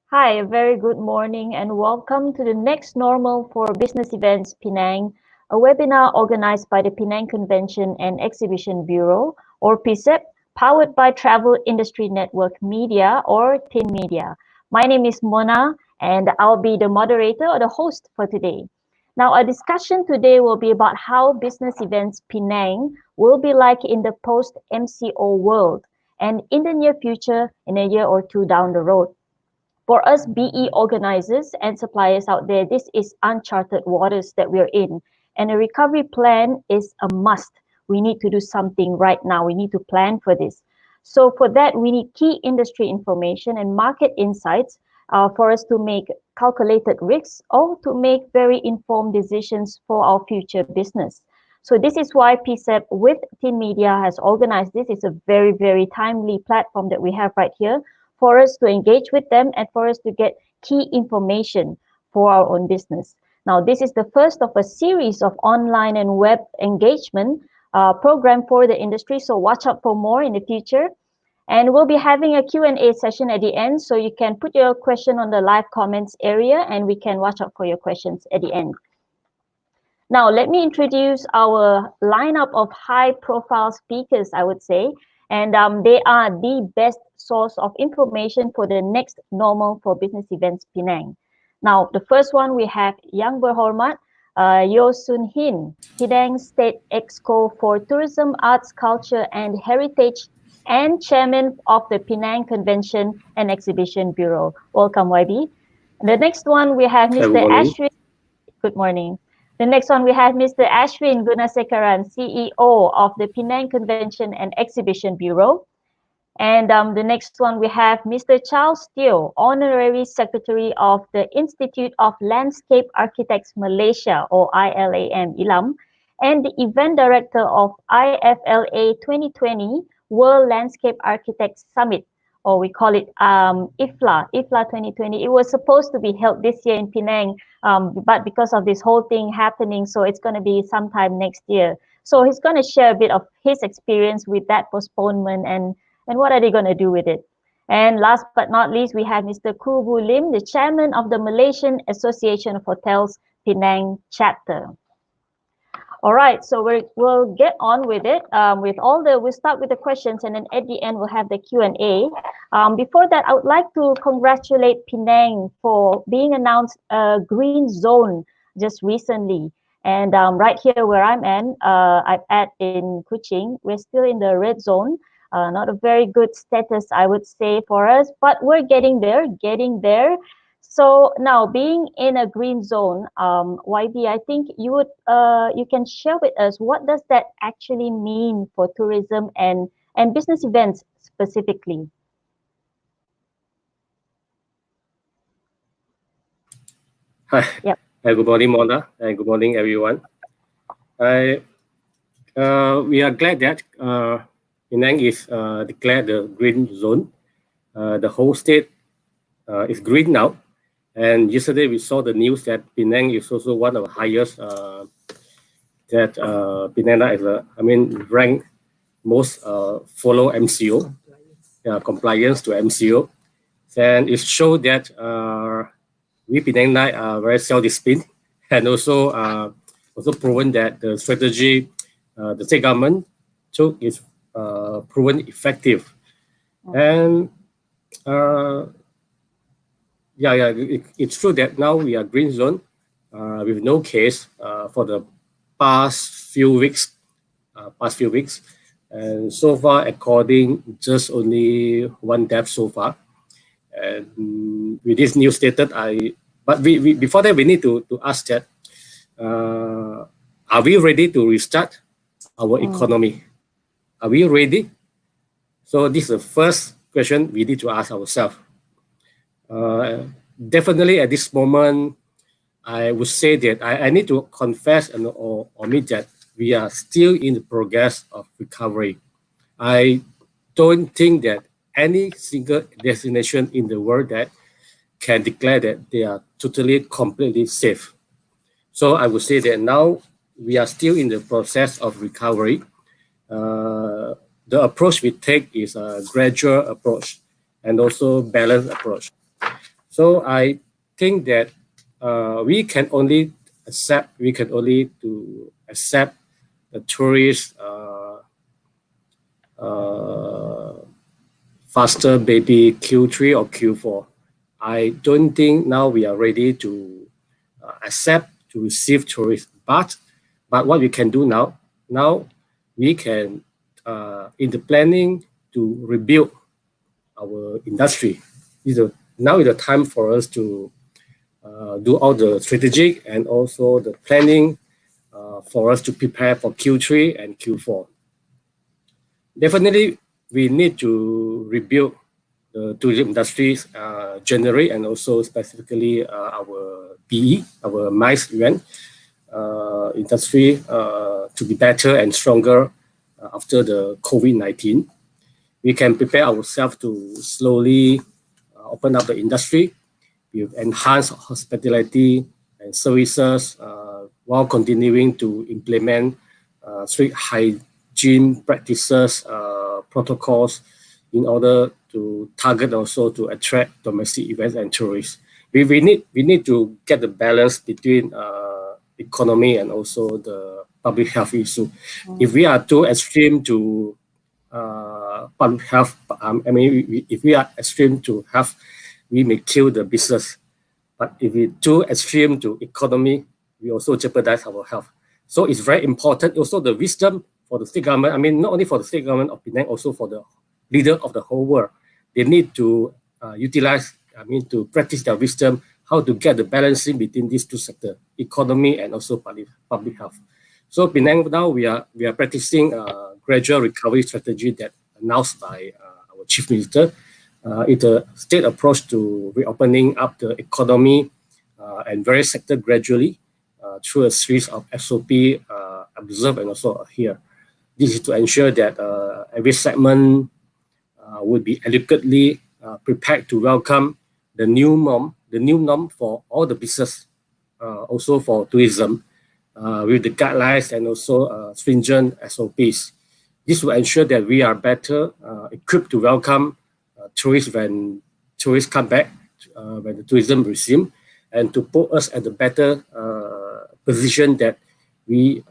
Hi, a very good morning and welcome to the next normal for Business Events Penang, a webinar organized by the Penang Convention and Exhibition Bureau, or PCEP, powered by Travel Industry Network Media, or TIN Media. My name is Mona and I'll be the moderator or the host for today. Now, our discussion today will be about how business events Penang will be like in the post-MCO world and in the near future, in a year or two down the road. For us BE organizers and suppliers out there, this is uncharted waters that we're in. And a recovery plan is a must. We need to do something right now. We need to plan for this. So for that, we need key industry information and market insights for us to make calculated risks or to make very informed decisions for our future business. So this is why PCEP with Tin Media has organized this. It's a very, very timely platform that we have right here for us to engage with them and for us to get key information for our own business. Now, this is the first of a series of online and web engagement program for the industry, so watch out for more in the future. And we'll be having a Q&A session at the end, so you can put your question on the live comments area and we can watch out for your questions at the end. Now, let me introduce our lineup of high-profile speakers, I would say, and they are the best source of information for the next normal for business events Penang. Now, the first one we have Yang Berhormat Yeoh Soon Hin, Penang State Exco for Tourism, Arts, Culture and Heritage and Chairman of the Penang Convention and Exhibition Bureau. Welcome, YB. The next one we have Mr. Ashwin. Good morning. The next one we have Mr. Ashwin Gunasekeran, CEO of the Penang Convention and Exhibition Bureau. And the next one we have Mr. Charles Yeoh, Honorary Secretary of the Institute of Landscape Architects Malaysia, or ILAM, and the Event Director of IFLA 2020 World Landscape Architects Summit, or we call it IFLA 2020. It was supposed to be held this year in Penang, but because of this whole thing happening, so it's going to be sometime next year. So he's going to share a bit of his experience with that postponement and what are they going to do with it. And last but not least, we have Mr. Khoo Lim, the chairman of the Malaysian Association of Hotels Penang chapter. All right, so we'll get on with it. We'll start with the questions, and then at the end we'll have the Q&A. Before that, I would like to congratulate Penang for being announced a green zone just recently. And right here where I'm at in Kuching, we're still in the red zone. Not a very good status, I would say, for us, but we're getting there. So now, being in a green zone, YB, I think you can share with us what does that actually mean for tourism and business events specifically. Hi. Yep. Good morning, Mona, and good morning, everyone. We are glad that Penang is declared the green zone. The whole state is green now. And yesterday we saw the news that Penang is also one of the highest Penang is ranked most follow MCO, compliance to MCO. And it showed that we Penang are very self-disciplined, and also proven that the strategy the state government took is proven effective. And it's true that now we are green zone with no case for the past few weeks. And so far, according just only one death so far. And with this new status, but before that we need to ask that are we ready to restart our economy? Are we ready? So this is the first question we need to ask ourselves. Definitely at this moment, I would say that I need to confess or admit that we are still in the progress of recovery. I don't think that any single destination in the world that can declare that they are totally, completely safe. So I would say that now we are still in the process of recovery. The approach we take is a gradual approach and also balanced approach. So I think that we can only accept the tourists faster, maybe Q3 or Q4. I don't think now we are ready to accept to receive tourists. But what we can do now we can in the planning to rebuild our industry. Now is the time for us to do all the strategic and also the planning for us to prepare for Q3 and Q4. Definitely, we need to rebuild the tourism industries generally and also specifically our PE, our MICE event industry to be better and stronger after the COVID-19. We can prepare ourselves to slowly open up the industry with enhanced hospitality and services while continuing to implement strict hygiene practices, protocols in order to target also to attract domestic events and tourists. We need to get the balance between economy and also the public health issue. If we are too extreme to public health, if we are extreme to health, we may kill the business. But if we too extreme to economy, we also jeopardize our health. So it's very important. Also, the wisdom for the state government. Not only for the state government of Penang, also for the leader of the whole world. They need to utilize. To practice their wisdom, how to get the balancing between these two sectors, economy and also public health. So Penang now we are practicing a gradual recovery strategy that announced by our chief minister. It's a state approach to reopening up the economy and various sectors gradually through a series of SOP observed and also adhere. This is to ensure that every segment would be adequately prepared to welcome the new norm for all the business, also for tourism, with the guidelines and also stringent SOPs. This will ensure that we are better equipped to welcome tourists when tourists come back, when the tourism resume, and to put us at a better position that we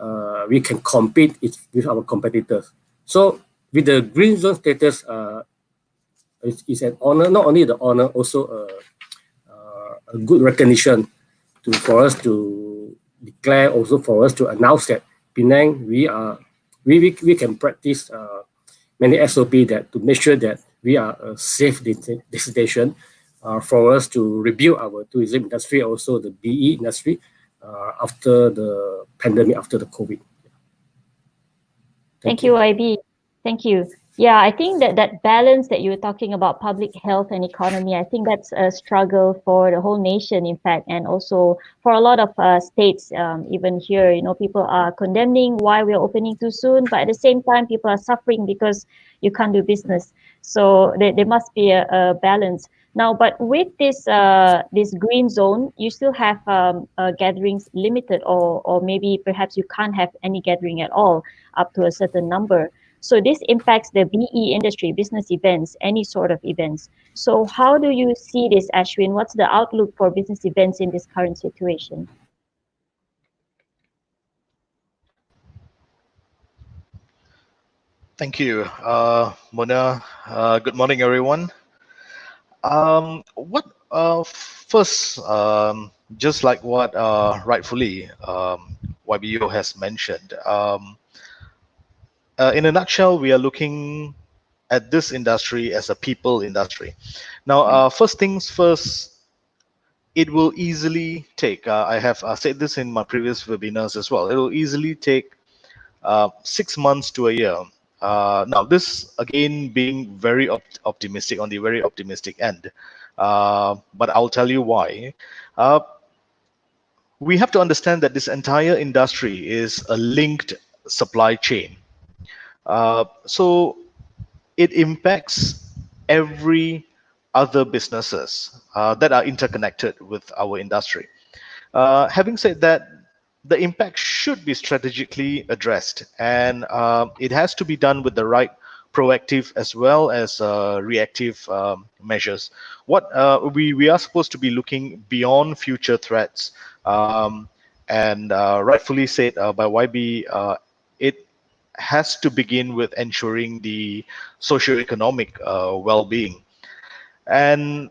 can compete with our competitors. So with the green zone status, it's an honor, not only the honor, also a good recognition for us to declare, also for us to announce that Penang, we can practice many SOP that to make sure that we are a safe destination for us to rebuild our tourism industry, also the BE industry after the pandemic, after the COVID. Thank you, IB. Thank you. Yeah, I think that balance that you were talking about, public health and economy, I think that's a struggle for the whole nation, in fact, and also for a lot of states. Even here, people are condemning why we're opening too soon, but at the same time, people are suffering because you can't do business. So there must be a balance. Now, but with this green zone, you still have gatherings limited, or maybe perhaps you can't have any gathering at all up to a certain number. So this impacts the BE industry, business events, any sort of events. So how do you see this, Ashwin? What's the outlook for business events in this current situation? Thank you, Mona. Good morning, everyone. First, just like what rightfully YBO has mentioned, in a nutshell, we are looking at this industry as a people industry. Now, first things first, it will easily take, I have said this in my previous webinars as well, it will easily take 6 months to a year. Now, this again being very optimistic, on the very optimistic end, but I'll tell you why. We have to understand that this entire industry is a linked supply chain. So it impacts every other businesses that are interconnected with our industry. Having said that, the impact should be strategically addressed, and it has to be done with the right proactive as well as reactive measures. What we are supposed to be looking beyond future threats, and rightfully said by YB, it has to begin with ensuring the socio-economic well-being. And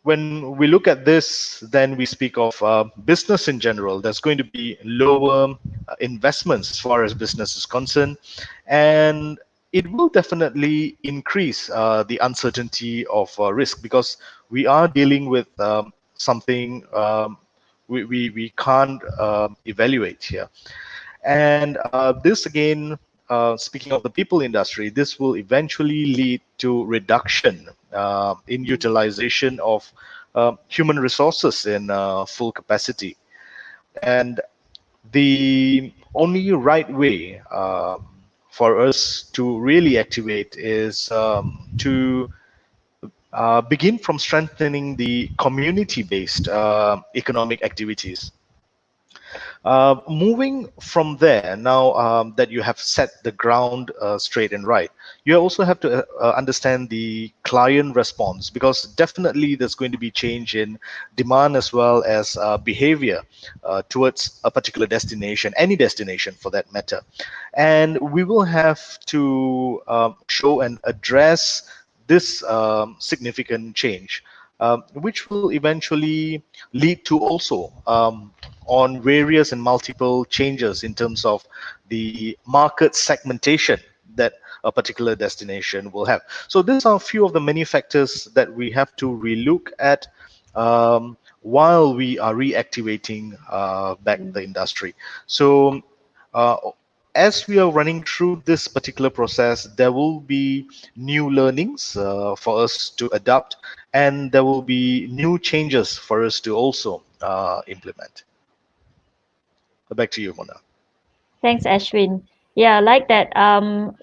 when we look at this, then we speak of business in general. There's going to be lower investments as far as business is concerned, and it will definitely increase the uncertainty of risk, because we are dealing with something we can't evaluate here. And this again, speaking of the people industry, this will eventually lead to reduction in utilization of human resources in full capacity. And the only right way for us to really activate is to begin from strengthening the community-based economic activities. Moving from there, now that you have set the ground straight and right, you also have to understand the client response, because definitely there's going to be change in demand as well as behavior towards a particular destination, any destination for that matter. And we will have to show and address this significant change, which will eventually lead to also on various and multiple changes in terms of the market segmentation that a particular destination will have. So these are a few of the many factors that we have to relook at while we are reactivating back the industry. So as we are running through this particular process, there will be new learnings for us to adapt, and there will be new changes for us to also implement. Back to you, Mona. Thanks, Ashwin. Yeah, like that.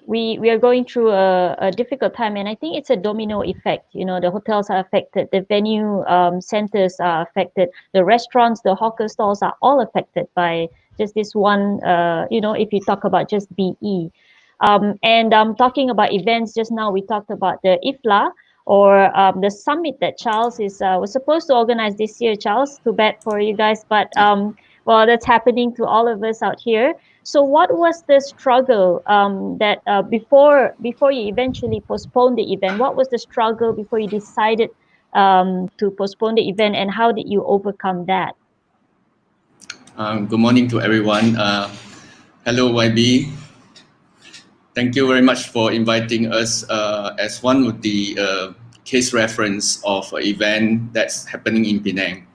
We are going through a difficult time, and I think it's a domino effect. You know, the hotels are affected, the venue centers are affected, the restaurants, the hawker stalls are all affected by just this one. You know, if you talk about just BE, and talking about events, just now we talked about the IFLA, or the summit that Charles was supposed to organize this year. Charles, too bad for you guys, but well, that's happening to all of us out here. So what was the struggle that before you eventually postponed the event? What was the struggle before you decided to postpone the event, and how did you overcome that? Good morning to everyone. Hello, YB. Thank you very much for inviting us as one of the case reference of an event that's happening in Penang.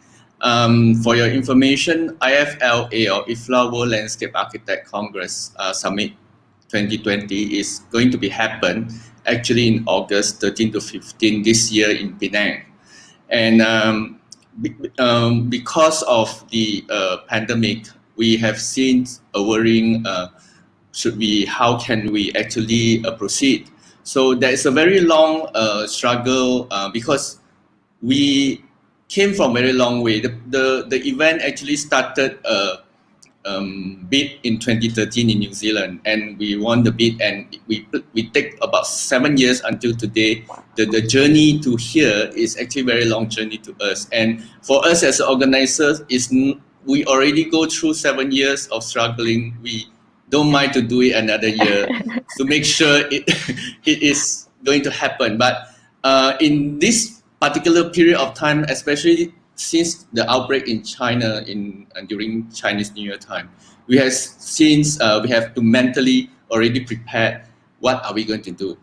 For your information, IFLA, or IFLA World Landscape Architect Congress Summit 2020 is going to be happen actually in August 13 to 15 this year in Penang. And because of the pandemic, we have seen a worrying how can we actually proceed? So there is a very long struggle because we came from a very long way. The event actually started bid in 2013 in New Zealand, and we won the bid, and we take about 7 years until today. The journey to here is actually a very long journey to us, and for us as organizers, we already go through 7 years of struggling. We don't mind to do it another year to make sure it is going to happen. But in this particular period of time, especially since the outbreak in China during Chinese New Year time, we have to mentally already prepare what are we going to do.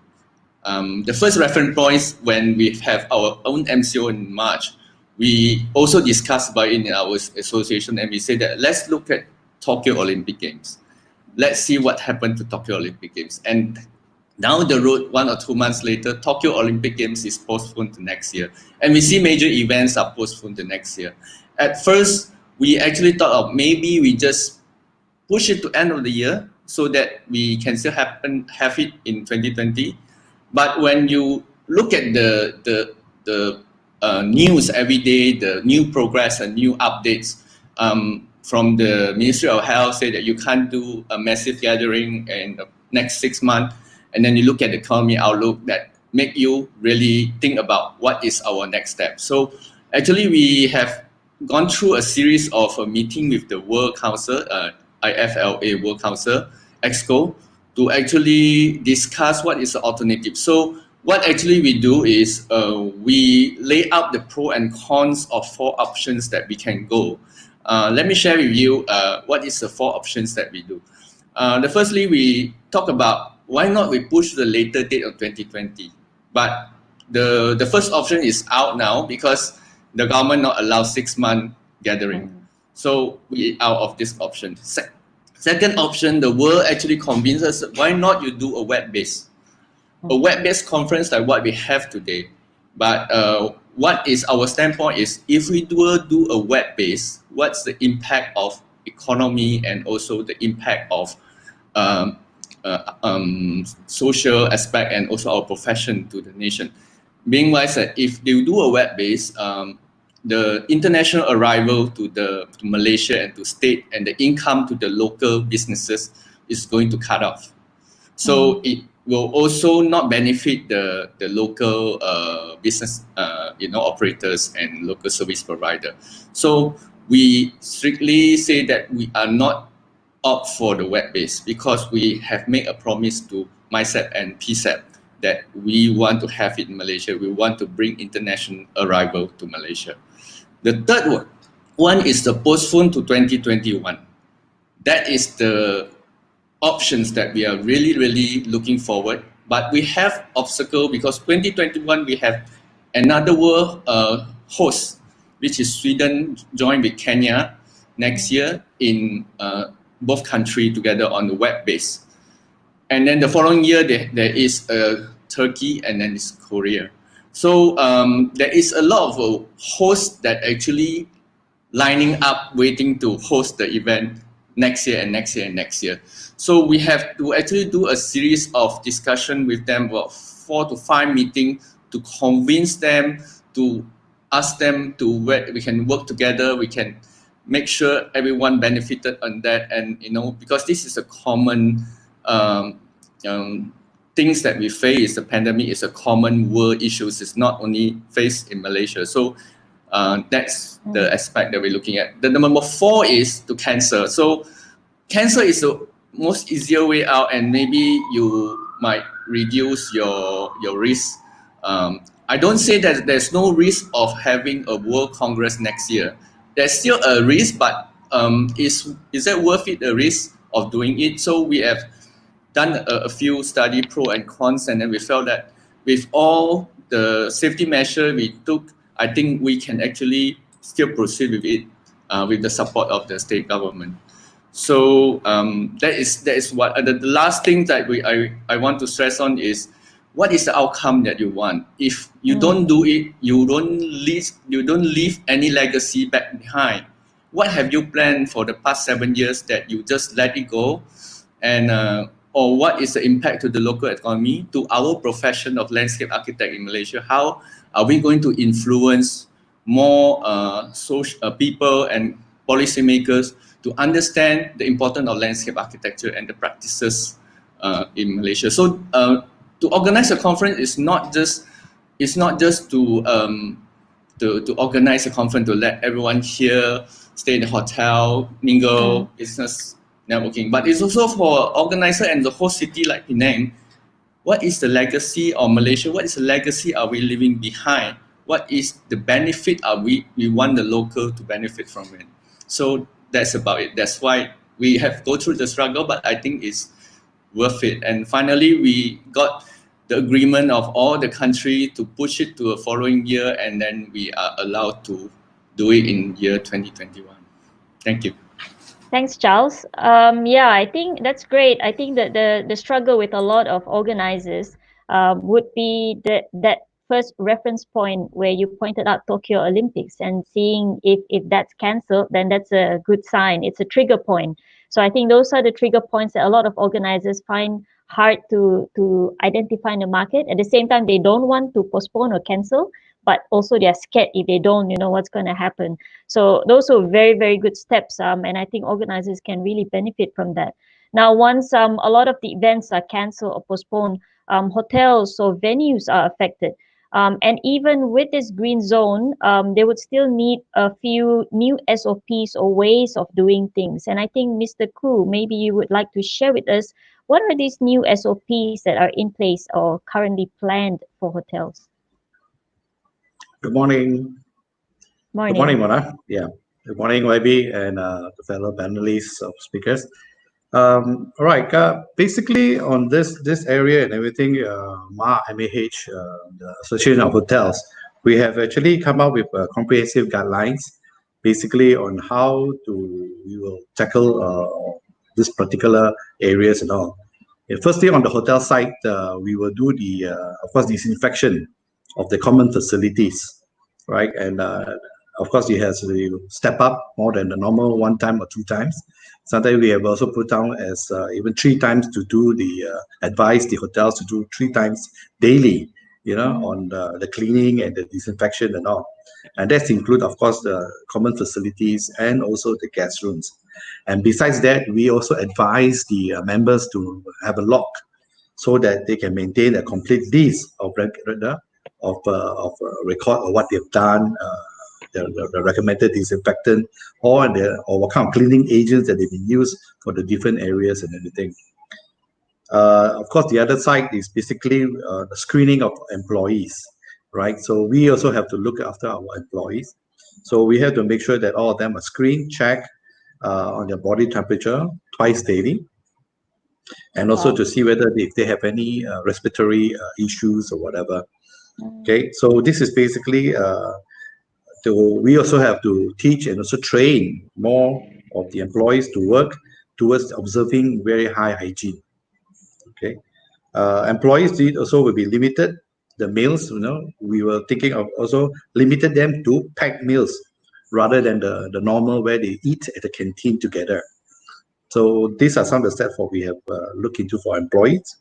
The first reference point when we have our own MCO in March, we also discussed about it in our association, and we said that let's look at Tokyo Olympic Games. Let's see what happened to Tokyo Olympic Games. And down the road, 1 or 2 months later, Tokyo Olympic Games is postponed to next year. And we see major events are postponed to next year. At first, we actually thought of maybe we just push it to end of the year so that we can still have it in 2020. But when you look at the news every day, the new progress and new updates, from the Ministry of Health say that you can't do a massive gathering in the next 6 months. and then you look at the economy outlook that make you really think about what is our next step. So actually we have gone through a series of a meeting with the World Council, IFLA World Council, Exco, to actually discuss what is the alternative. So what actually we do is we lay out the pro and cons of 4 options that we can go. Let me share with you what is the 4 options that we do. Firstly, we talk about why not we push the later date of 2020. But the first option is out now because the government not allow 6-month gathering. So we out of this option. Second option, the world actually convinced us, why not you do a web-based? A web-based conference like what we have today. But what is our standpoint is, if we do a web-based, what's the impact of economy and also the impact of social aspect and also our profession to the nation? Being wise that if you do a web-based, the international arrival to Malaysia and to state and the income to the local businesses is going to cut off. So it will also not benefit the local business operators and local service provider. So we strictly say that we are not opt for the web-based because we have made a promise to MICEP and PCEP that we want to have it in Malaysia. We want to bring international arrival to Malaysia. The third one is the postpone to 2021. That is the options that we are really, really looking forward. But we have obstacle because 2021 we have another world host, which is Sweden, joined with Kenya next year in both countries together on the web base. And then the following year there is Turkey and then it's Korea. So there is a lot of hosts that actually lining up, waiting to host the event next year and next year and next year. So we have to actually do a series of discussion with them, about 4 to 5 meetings to convince them, to ask them to where we can work together, we can make sure everyone benefited on that. And because this is a common things that we face, the pandemic is a common world issue. It's not only faced in Malaysia. So that's the aspect that we're looking at. The number 4 is to cancel. So cancel is the most easier way out, and maybe you might reduce your risk. I don't say that there's no risk of having a World Congress next year. There's still a risk, but is that worth it, the risk of doing it? So we have done a few study pro and cons, and then we felt that with all the safety measure we took, I think we can actually still proceed with it with the support of the state government. So that is what the last thing that I want to stress on is, what is the outcome that you want? If you don't do it, you don't leave any legacy back behind. What have you planned for the past 7 years that you just let it go? And or what is the impact to the local economy, to our profession of landscape architect in Malaysia? How are we going to influence more social people and policymakers to understand the importance of landscape architecture and the practices in Malaysia? So to organize a conference is not just to organize a conference to let everyone here stay in the hotel, mingle, business networking, but it's also for organizer and the whole city like Penang. What is the legacy of Malaysia? What is the legacy are we leaving behind? What is the benefit we want the local to benefit from it? So that's about it. That's why we have go through the struggle, but I think it's worth it. And finally, we got the agreement of all the country to push it to a following year, and then we are allowed to do it in year 2021. Thank you. Thanks, Charles. Yeah, I think that's great. I think that the struggle with a lot of organizers would be that first reference point where you pointed out Tokyo Olympics, and seeing if that's cancelled, then that's a good sign. It's a trigger point. So I think those are the trigger points that a lot of organizers find hard to identify in the market. At the same time, they don't want to postpone or cancel, but also they're scared if they don't, what's going to happen. So those are very, very good steps. And I think organizers can really benefit from that. Now, once a lot of the events are cancelled or postponed, hotels or venues are affected. And even with this green zone, they would still need a few new SOPs or ways of doing things. And I think, Mr. Khoo, maybe you would like to share with us what are these new SOPs that are in place or currently planned for hotels? Good morning. Morning. Good morning, Mona. Yeah. Good morning, YB, and the fellow panelists of speakers. All right. Basically, on this area and everything, MAH, the Association of Hotels, we have actually come up with comprehensive guidelines, basically on how we will tackle this particular areas and all. Firstly, on the hotel side, we will do the, of course, disinfection of the common facilities, right? And of course, you have to step up more than the normal 1 time or 2 times. Sometimes we have also put down as even 3 times to do advise the hotels to do 3 times daily, on the cleaning and the disinfection and all. And that's include, of course, the common facilities and also the guest rooms. And besides that, we also advise the members to have a log so that they can maintain a complete list of record of what they've done, the recommended disinfectant, or what kind of cleaning agents that they've been used for the different areas and everything. Of course, the other side is basically the screening of employees, right? So we also have to look after our employees. So we have to make sure that all of them are screened, checked on their body temperature twice daily, and also to see whether if they have any respiratory issues or whatever. Okay, so this is basically we also have to teach and also train more of the employees to work towards observing very high hygiene. Okay, employees also will be limited. The meals, we were thinking of also limited them to packed meals rather than the normal where they eat at the canteen together. So these are some of the steps what we have looked into for employees.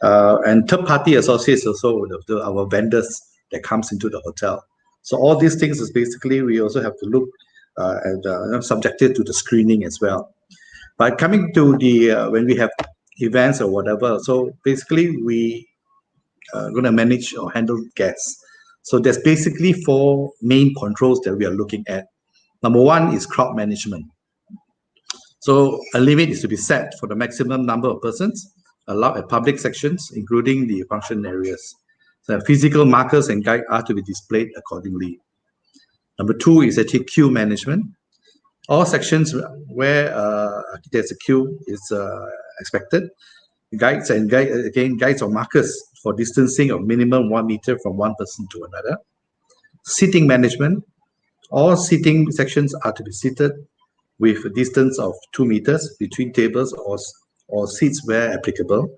And third-party associates also, our vendors that comes into the hotel. So all these things is basically we also have to look and subjected to the screening as well. But coming to the when we have events or whatever, so basically we are going to manage or handle guests. So there's basically 4 main controls that we are looking at. Number 1 is crowd management. So a limit is to be set for the maximum number of persons allowed at public sections, including the function areas. So physical markers and guide are to be displayed accordingly. Number 2 is actually queue management. All sections where there's a queue is expected. Guides or markers for distancing of minimum 1 meter from one person to another. Seating management. All seating sections are to be seated with a distance of 2 meters between tables or seats where applicable.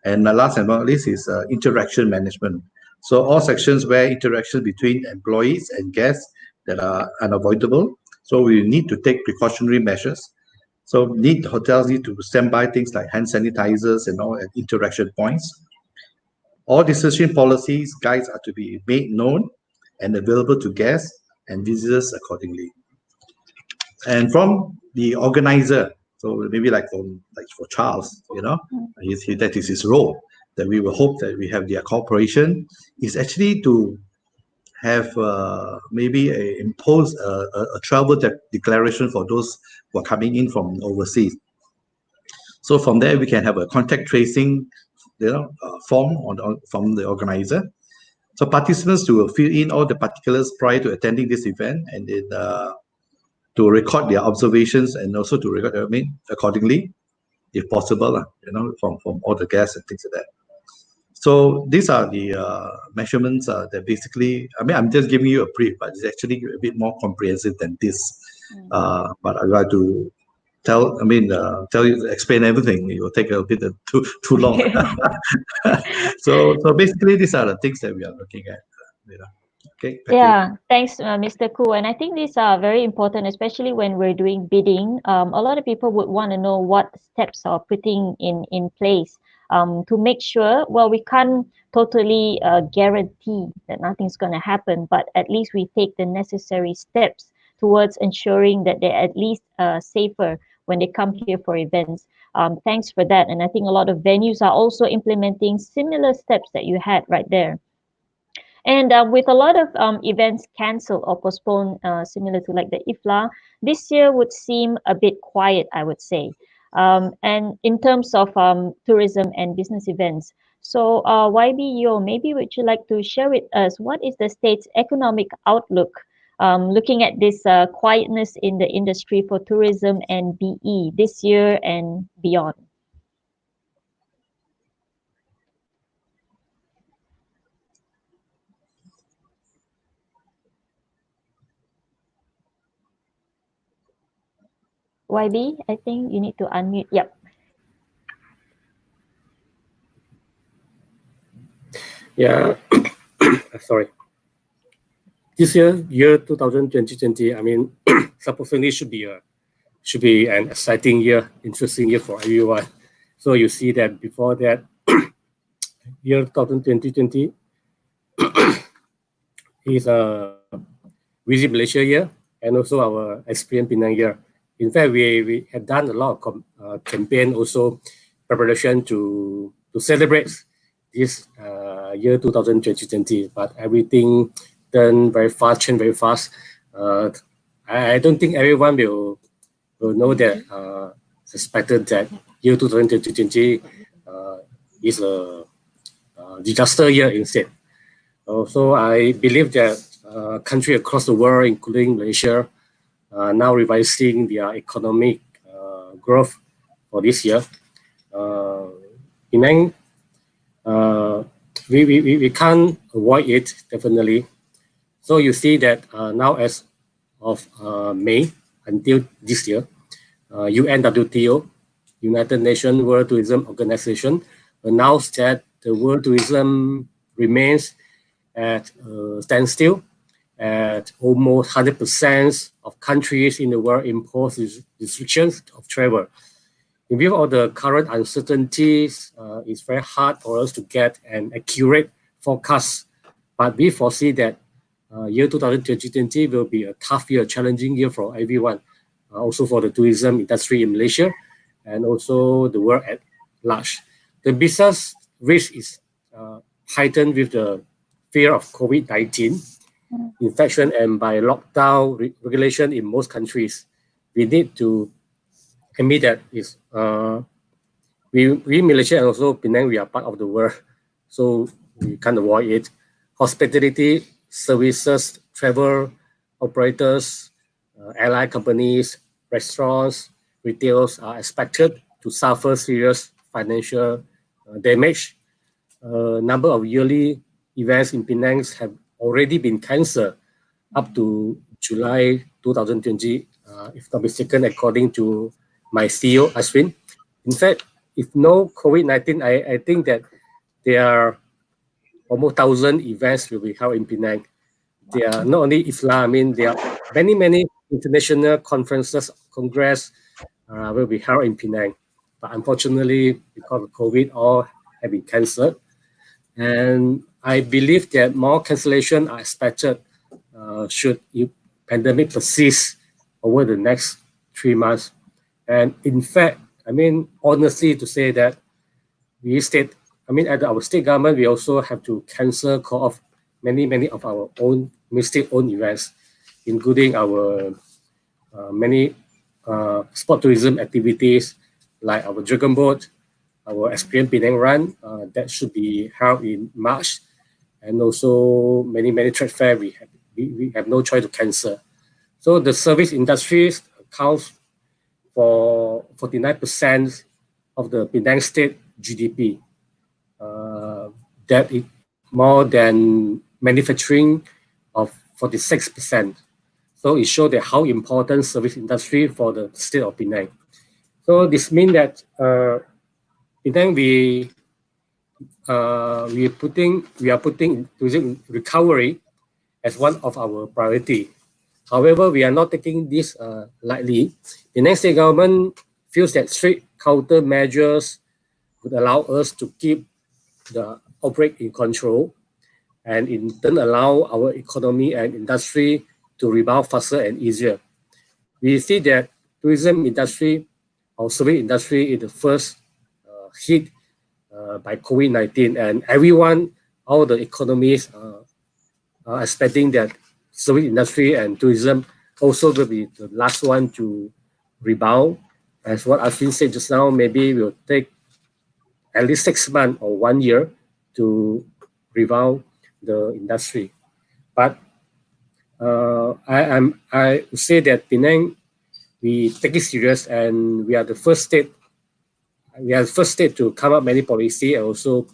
And last and not least is interaction management. So all sections where interaction between employees and guests that are unavoidable. So we need to take precautionary measures. So hotels need to stand by things like hand sanitizers and all at interaction points. All decision policies, guides are to be made known and available to guests and visitors accordingly. And from the organizer, so maybe like for Charles, that is his role, that we will hope that we have their cooperation, is actually to have maybe impose a travel declaration for those who are coming in from overseas. So from there, we can have a contact tracing form from the organizer. So participants will fill in all the particulars prior to attending this event, and then to record their observations and also to record accordingly, if possible, from all the guests and things like that. So these are the measurements that basically, I'm just giving you a brief, but it's actually a bit more comprehensive than this. But I'd like to explain everything. It will take a bit too long. So basically, these are the things that we are looking at. Okay. Thanks, Mr. Khoo. And I think these are very important, especially when we're doing bidding. A lot of people would want to know what steps are putting in place to make sure. Well, we can't totally guarantee that nothing's going to happen, but at least we take the necessary steps towards ensuring that they're at least safer when they come here for events. Thanks for that. And I think a lot of venues are also implementing similar steps that you had right there. And with a lot of events cancelled or postponed, similar to like the IFLA, this year would seem a bit quiet, I would say. And in terms of tourism and business events. So YB Yeoh, maybe would you like to share with us what is the state's economic outlook looking at this quietness in the industry for tourism and BE this year and beyond? YB, I think you need to unmute. Yep. Yeah, sorry. This year 2020, I mean, supposedly should be an exciting year, interesting year for everyone. So you see that before that, year 2020 is a Visit Malaysia year and also our Experience Penang year. In fact, we have done a lot of campaign also preparation to celebrate this year 2020, but everything turned very fast, changed very fast. I don't think everyone will know that suspected that year 2020 is a disaster year instead. So I believe that countries across the world, including Malaysia, now revising their economic growth for this year. Penang, we can't avoid it, definitely. So you see that now as of May until this year, UNWTO, United Nations World Tourism Organization, announced that the world tourism remains at standstill, at almost 100% of countries in the world impose restrictions of travel. In view of the current uncertainties, it's very hard for us to get an accurate forecast, but we foresee that year 2020 will be a tough year, challenging year for everyone, also for the tourism industry in Malaysia and also the world at large. The business risk is heightened with the fear of COVID-19 infection and by lockdown regulation in most countries. We need to admit that we Malaysia and also Penang, we are part of the world, so we can't avoid it. Hospitality services, travel operators, airline companies, restaurants, retailers are expected to suffer serious financial damage. Number of yearly events in Penang have already been cancelled up to July 2020, if not mistaken, according to my CEO, Ashwin. In fact, if no COVID-19, I think that there are almost 1,000 events will be held in Penang. There are not only IFLA, I mean, there are many international conferences, congress will be held in Penang. But unfortunately, because of COVID, all have been cancelled. And I believe that more cancellations are expected should the pandemic persist over the next 3 months. And in fact, I mean, honestly to say that at our state government, we also have to cancel, call off many of our own state-owned events, including our many sport tourism activities like our Dragon Boat, our Experience Penang Run that should be held in March, and also many trade fair we have no choice to cancel. So the service industries accounts for 49% of the Penang state GDP. That is more than manufacturing of 46%. So it shows that how important service industry for the state of Penang. So this means that Penang we are putting tourism recovery as one of our priority. However, we are not taking this lightly. The next state government feels that strict countermeasures would allow us to keep the outbreak in control and in turn allow our economy and industry to rebound faster and easier. We see that tourism industry our service industry is the first hit by COVID-19, and everyone, all the economies are expecting that service industry and tourism also will be the last one to rebound. As what Ashwin said just now, maybe will take at least 6 months or 1 year to rebound the industry. But I would say that Penang, we take it serious, and we are the first state. We are the first state to come up many policy, and also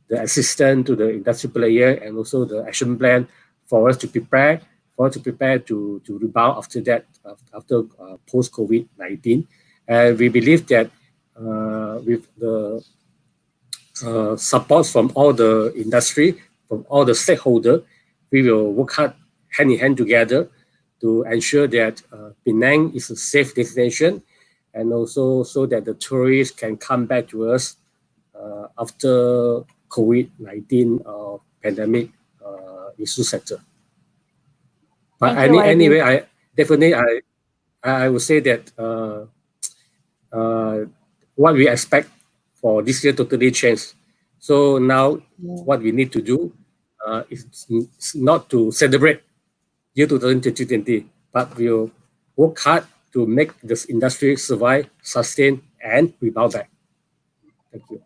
the assistance to the industry player, and also the action plan for us to prepare to rebound after that, after post COVID-19. And we believe that with the support from all the industry, from all the stakeholders, we will work hard hand in hand together to ensure that Penang is a safe destination, and also so that the tourists can come back to us after COVID-19 pandemic issue sector. But anyway, I definitely would say that what we expect for this year totally changed. So now what we need to do is not to celebrate year 2020, but we'll work hard to make this industry survive, sustain, and rebound back. Thank you.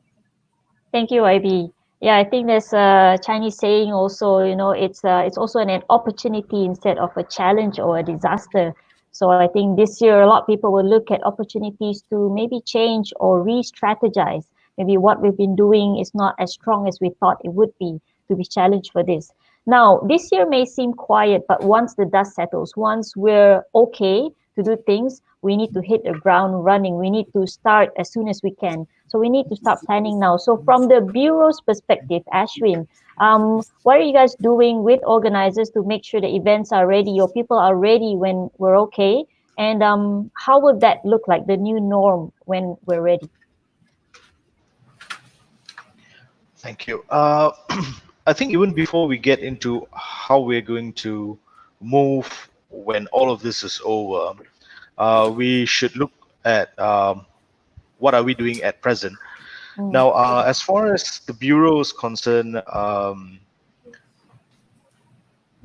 Thank you, IB. Yeah, I think there's a Chinese saying also, it's also an opportunity instead of a challenge or a disaster. So I think this year a lot of people will look at opportunities to maybe change or re-strategize. Maybe what we've been doing is not as strong as we thought it would be to be challenged for this. Now, this year may seem quiet, but once the dust settles, once we're okay to do things, we need to hit the ground running. We need to start as soon as we can. So we need to start planning now. So from the Bureau's perspective, Ashwin, what are you guys doing with organizers to make sure the events are ready, your people are ready when we're okay? And how will that look like, the new norm when we're ready? Thank you. I think even before we get into how we're going to move when all of this is over, we should look at what are we doing at present. Now, as far as the Bureau is concerned,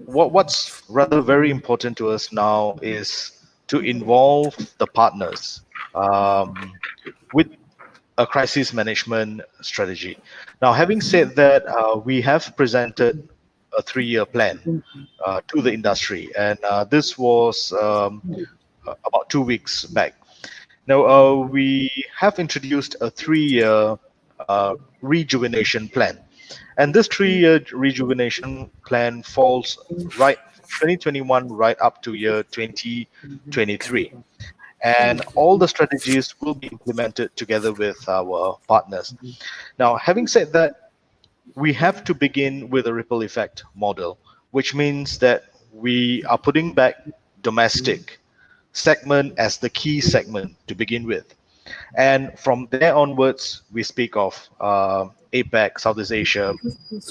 what's rather very important to us now is to involve the partners with a crisis management strategy. Now, having said that, we have presented a 3-year plan to the industry, and this was about 2 weeks back. Now, we have introduced a 3-year rejuvenation plan, and this 3-year rejuvenation plan falls right 2021 right up to year 2023. And all the strategies will be implemented together with our partners. Now, having said that, we have to begin with a ripple effect model, which means that we are putting back domestic segment as the key segment to begin with. And from there onwards, we speak of APEC, Southeast Asia,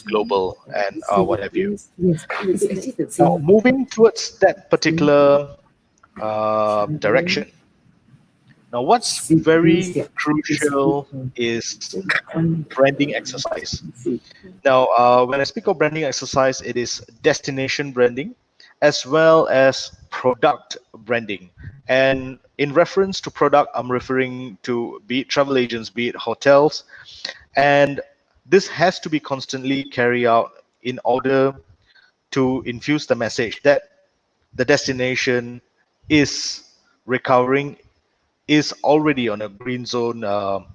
global, and what have you. Now, moving towards that particular direction. Now, what's very crucial is branding exercise. Now, when I speak of branding exercise, it is destination branding as well as product branding. And in reference to product, I'm referring to be it travel agents, be it hotels. And this has to be constantly carried out in order to infuse the message that the destination is recovering, is already on a green zone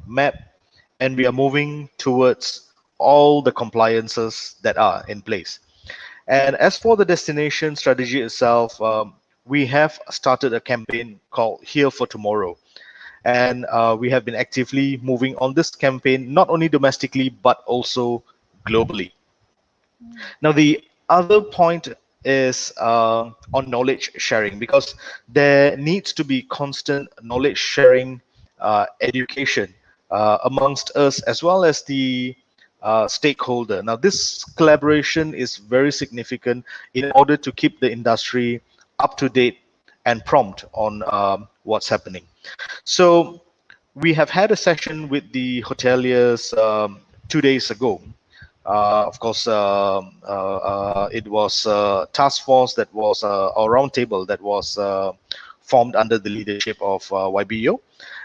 map, and we are moving towards all the compliances that are in place. And as for the destination strategy itself, we have started a campaign called Here for Tomorrow. And we have been actively moving on this campaign, not only domestically, but also globally. Now, the other point is on knowledge sharing, because there needs to be constant knowledge sharing, education amongst us as well as the stakeholder. Now, this collaboration is very significant in order to keep the industry up to date and prompt on what's happening. So we have had a session with the hoteliers 2 days ago. Of course, it was a task force that was a round table that was formed under the leadership of YBO.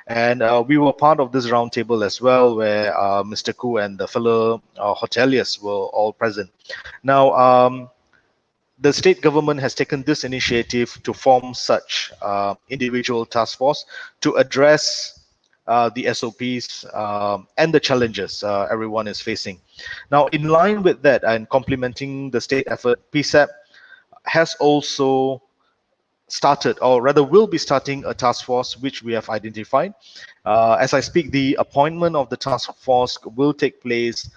And we were part of this round table as well, where Mr. Khoo and the fellow hoteliers were all present. Now, the state government has taken this initiative to form such individual task force to address the SOPs and the challenges everyone is facing. Now, in line with that and complementing the state effort, PSAP has also started, or rather will be starting, a task force which we have identified. As I speak, the appointment of the task force will take place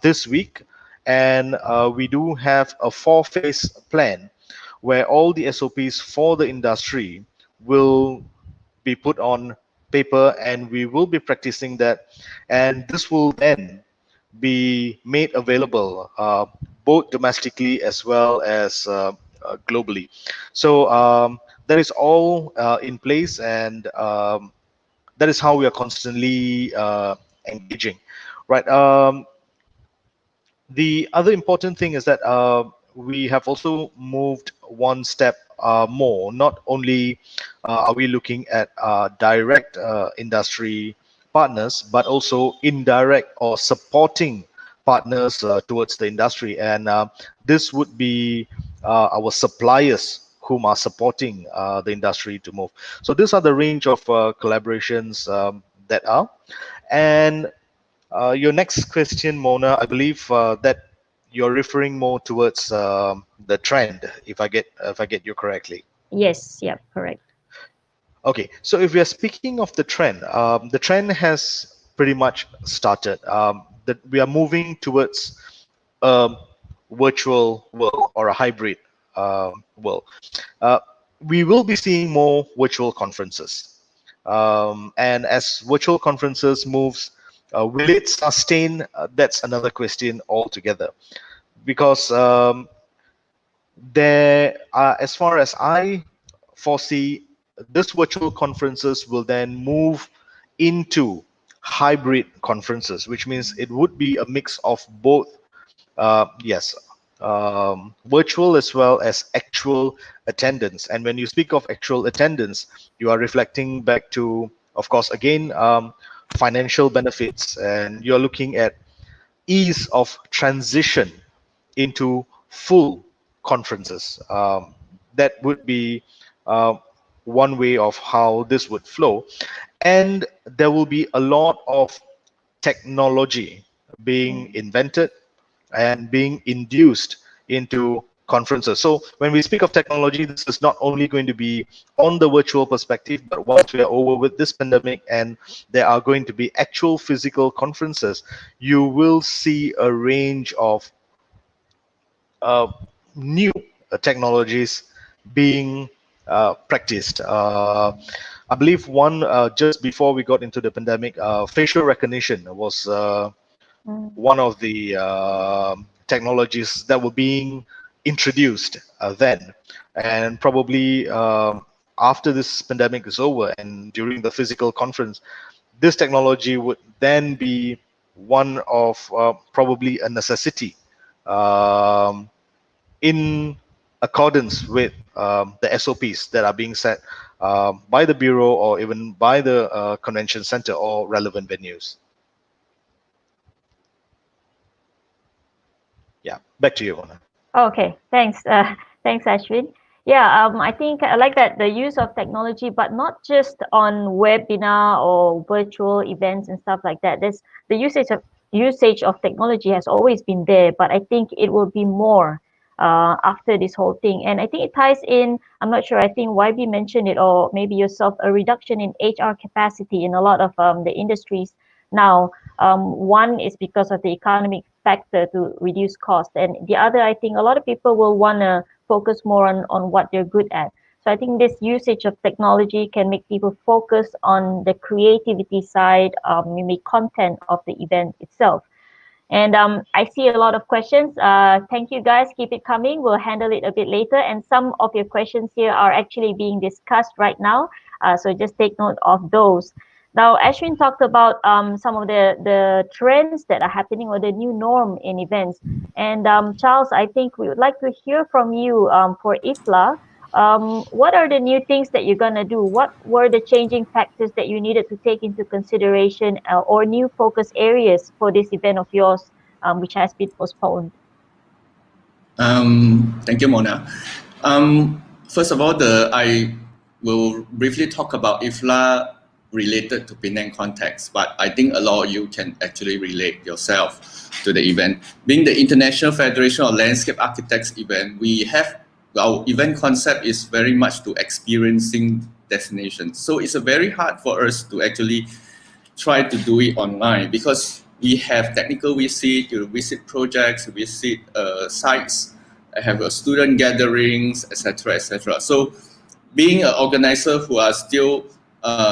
this week, and we do have a 4-phase plan where all the SOPs for the industry will be put on paper, and we will be practicing that, and this will then be made available both domestically as well as globally. So that is all in place, and that is how we are constantly engaging, right? The other important thing is that we have also moved one step more. Not only are we looking at direct industry partners, but also indirect or supporting partners towards the industry. And this would be our suppliers whom are supporting the industry to move. So these are the range of collaborations that are. And your next question, Mona, I believe that you're referring more towards the trend, if I get you correctly. Yes, yeah, correct. Okay, so if we are speaking of the trend has pretty much started. That we are moving towards a virtual world or a hybrid world. Uh, we will be seeing more virtual conferences, and as virtual conferences moves, will it sustain? That's another question altogether, because there are, as far as I foresee, this virtual conferences will then move into hybrid conferences, which means it would be a mix of both. Yes, virtual as well as actual attendance. And when you speak of actual attendance, you are reflecting back to, of course, again, financial benefits, and you're looking at ease of transition into full conferences. That would be uh, one way of how this would flow. And there will be a lot of technology being invented and being induced into conferences. So when we speak of technology, this is not only going to be on the virtual perspective, but once we are over with this pandemic and there are going to be actual physical conferences, you will see a range of uh, new technologies being practiced. I believe one just before we got into the pandemic, facial recognition was one of the technologies that were being introduced then, and probably after this pandemic is over and during the physical conference, this technology would then be one of probably a necessity um, in accordance with the SOPs that are being set by the Bureau or even by the convention center or relevant venues. Yeah, back to you, Mona. Okay, thanks. Thanks, Ashwin. Yeah, I think I like that the use of technology, but not just on webinar or virtual events and stuff like that. There's the usage of technology has always been there, but I think it will be more after this whole thing. And I think it ties in. I'm not sure. I think YB mentioned it, or maybe yourself, a reduction in HR capacity in a lot of the industries now. One is because of the economic factor to reduce cost, and the other, I think a lot of people will want to focus more on what they're good at. So I think this usage of technology can make people focus on the creativity side, maybe content of the event itself. And I see a lot of questions. Thank you guys. Keep it coming. We'll handle it a bit later. And some of your questions here are actually being discussed right now. So just take note of those. Now, Ashwin talked about some of the trends that are happening or the new norm in events. And Charles, I think we would like to hear from you for IFLA. What are the new things that you're going to do? What were the changing factors that you needed to take into consideration or new focus areas for this event of yours, which has been postponed? Thank you, Mona. First of all, I will briefly talk about IFLA related to Penang context, but I think a lot of you can actually relate yourself to the event. Being the International Federation of Landscape Architects event, we have our event concept is very much to experiencing destinations. So it's a very hard for us to actually try to do it online because we have technical visit, you visit projects, visit sites, have a student gatherings, etc., etc. So being an organizer who are still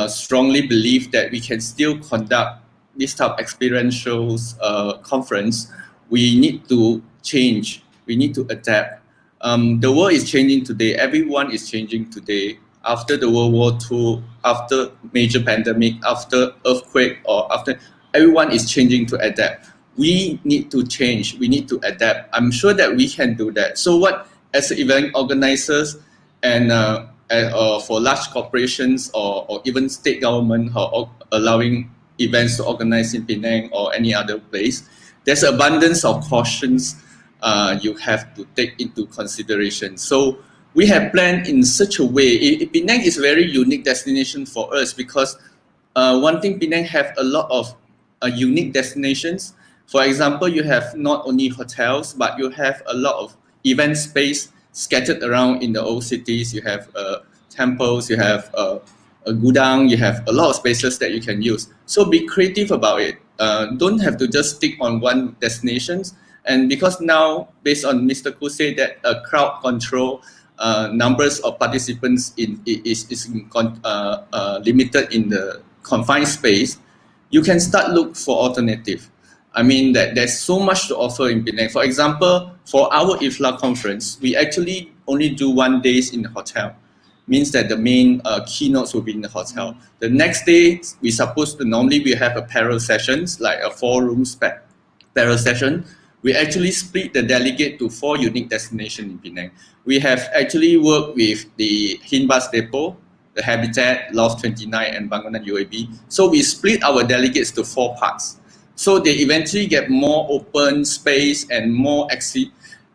strongly believe that we can still conduct this type of experiential conference, we need to change, we need to adapt. The world is changing today, everyone is changing today. After the World War II, after major pandemic, after earthquake, or after, everyone is changing to adapt. We need to change, we need to adapt. I'm sure that we can do that. So what, as event organizers and for large corporations or even state government or allowing events to organize in Penang or any other place, there's abundance of cautions you have to take into consideration. So we have planned in such a way. Penang is a very unique destination for us because one thing, Penang have a lot of unique destinations. For example, you have not only hotels, but you have a lot of event space scattered around in the old cities. You have temples, you have a gudang, you have a lot of spaces that you can use. So be creative about it. Don't have to just stick on one destination. And because now, based on Mr. Khoo said that crowd control, numbers of participants is limited in the confined space, you can start look for alternative. I mean that there's so much to offer in Penang. For example, for our IFLA conference, we actually only do 1 day in the hotel. Means that the main keynotes will be in the hotel. The next day, we supposed to normally we have a parallel sessions, like a 4-room parallel session. We actually split the delegate to 4 unique destinations in Penang. We have actually worked with the Hinbas Depot, the Habitat, Loft 29, and Bangunan UAB. So we split our delegates to 4 parts. So they eventually get more open space and more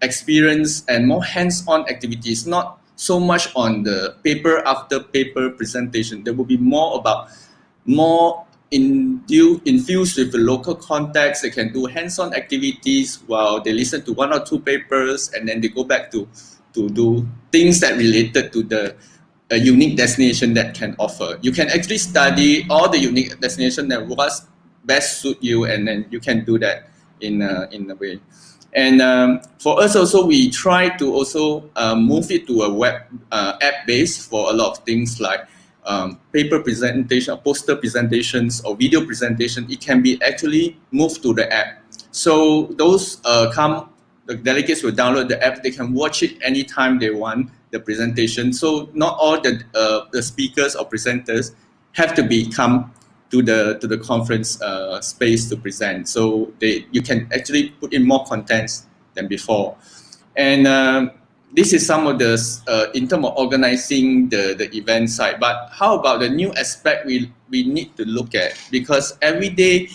experience and more hands-on activities, not so much on the paper after paper presentation. There will be more about infused with the local context. They can do hands-on activities while they listen to 1 or 2 papers, and then they go back to do things that related to the unique destination that can offer. You can actually study all the unique destination that was best suit you, and then you can do that in a way. And for us also, we try to also move it to a web app base for a lot of things like paper presentation, poster presentations, or video presentation. It can be actually moved to the app. So those the delegates will download the app. They can watch it anytime they want, the presentation. So not all the speakers or presenters have to come to the conference space to present. So you can actually put in more contents than before. And this is some of the, in terms of organizing the event side. But how about the new aspect we need to look at? Because every day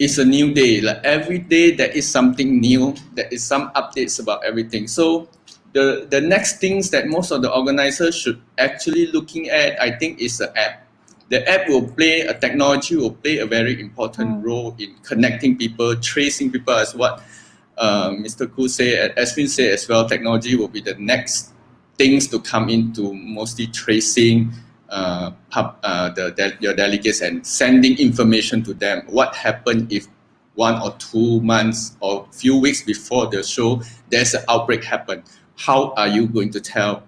is a new day. Like every day there is something new, there is some updates about everything. So the next things that most of the organizers should actually looking at, I think, is the app. The app technology will play a very important role in connecting people, tracing people, as what Mr. Khoo said, Ashwin said as well. Technology will be the next things to come into, mostly tracing your delegates and sending information to them. What happened if 1 or 2 months or few weeks before the show, there's an outbreak happen? How are you going to tell?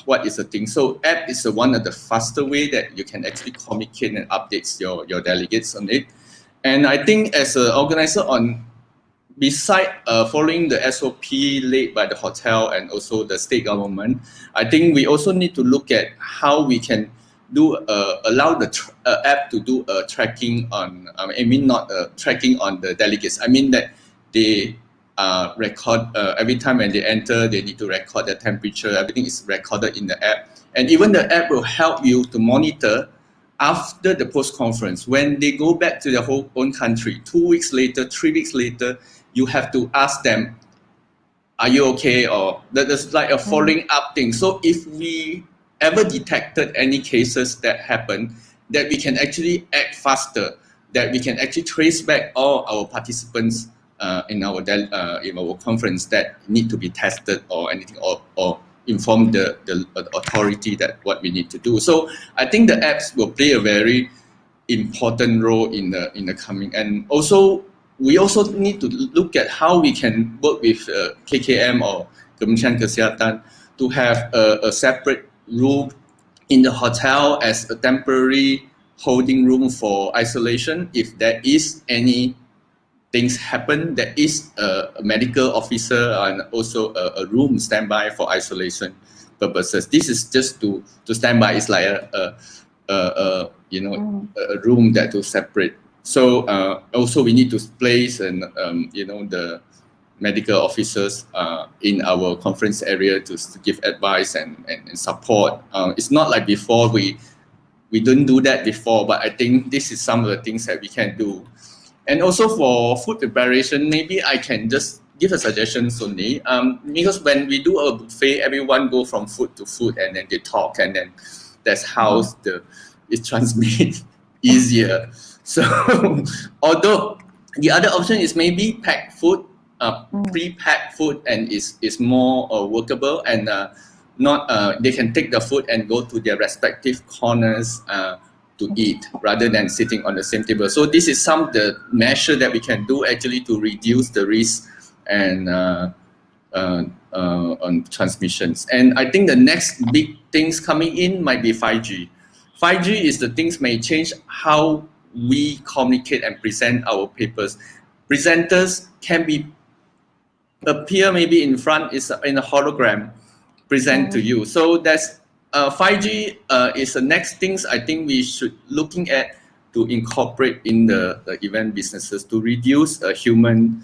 What is the thing? So app is one of the faster way that you can actually communicate and updates your delegates on it. And I think as an organizer, beside following the SOP laid by the hotel and also the state government, I think we also need to look at how we can allow the app to do a tracking on. I mean, not tracking on the delegates. I mean that they record every time when they enter. They need to record the temperature. Everything is recorded in the app, and even the app will help you to monitor after the post-conference. When they go back to their own country, 2 weeks later, 3 weeks later, you have to ask them, are you okay? Or there's like a following up thing. So if we ever detected any cases that happen, that we can actually act faster, that we can actually trace back all our participants in our conference that need to be tested or anything, or inform the authority that what we need to do. So I think the apps will play a very important role in the coming. And also we also need to look at how we can work with KKM or Kementerian Kesihatan to have a separate room in the hotel as a temporary holding room for isolation. If there is any things happen, there is a medical officer and also a room standby for isolation purposes. This is just to stand by. It's like a room that to separate. So also we need to place and the medical officers in our conference area to give advice and support. It's not like before, we didn't do that before, but I think this is some of the things that we can do. And also for food preparation, maybe I can just give a suggestion only. Because when we do a buffet, everyone go from food to food and then they talk, and then that's how it transmits easier. So although the other option is maybe packed food, pre-packed food, and is more workable, and they can take the food and go to their respective corners to eat rather than sitting on the same table. So this is some of the measure that we can do actually to reduce the risk and on transmissions. And I think the next big things coming in might be 5G. 5G is the things may change how we communicate and present our papers. Presenters can appear maybe in front is in a hologram present to you. So that's 5G is the next things I think we should looking at to incorporate in the event businesses to reduce human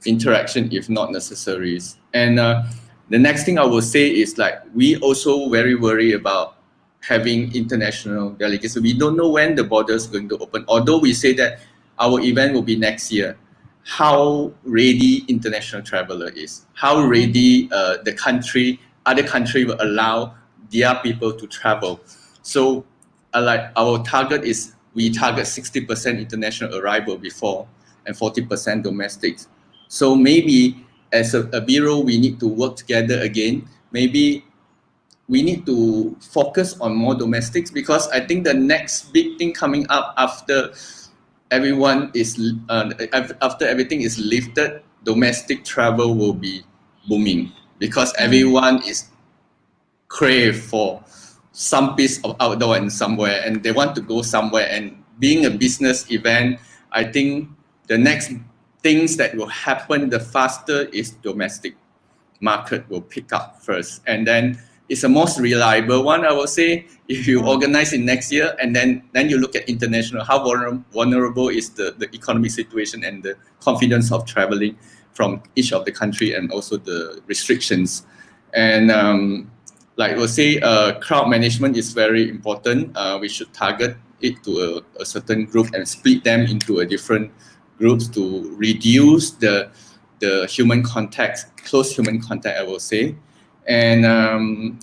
interaction if not necessary. And the next thing I will say is like we also very worried about having international delegates. So we don't know when the borders are going to open. Although we say that our event will be next year, how ready international traveler is, how ready other country will allow their people to travel. So like our target is we target 60% international arrival before and 40% domestic. So maybe as a bureau, we need to work together again. Maybe we need to focus on more domestics, because I think the next big thing coming up after everything is lifted, domestic travel will be booming, because everyone is crave for some piece of outdoor and somewhere, and they want to go somewhere. And being a business event, I think the next things that will happen the faster is domestic market will pick up first, and then it's the most reliable one, I will say. If you organize in next year and then you look at international, how vulnerable is the economic situation and the confidence of traveling from each of the country, and also the restrictions. And like we'll say, crowd management is very important. We should target it to a certain group and split them into a different groups to reduce the human contact, close human contact, I will say. And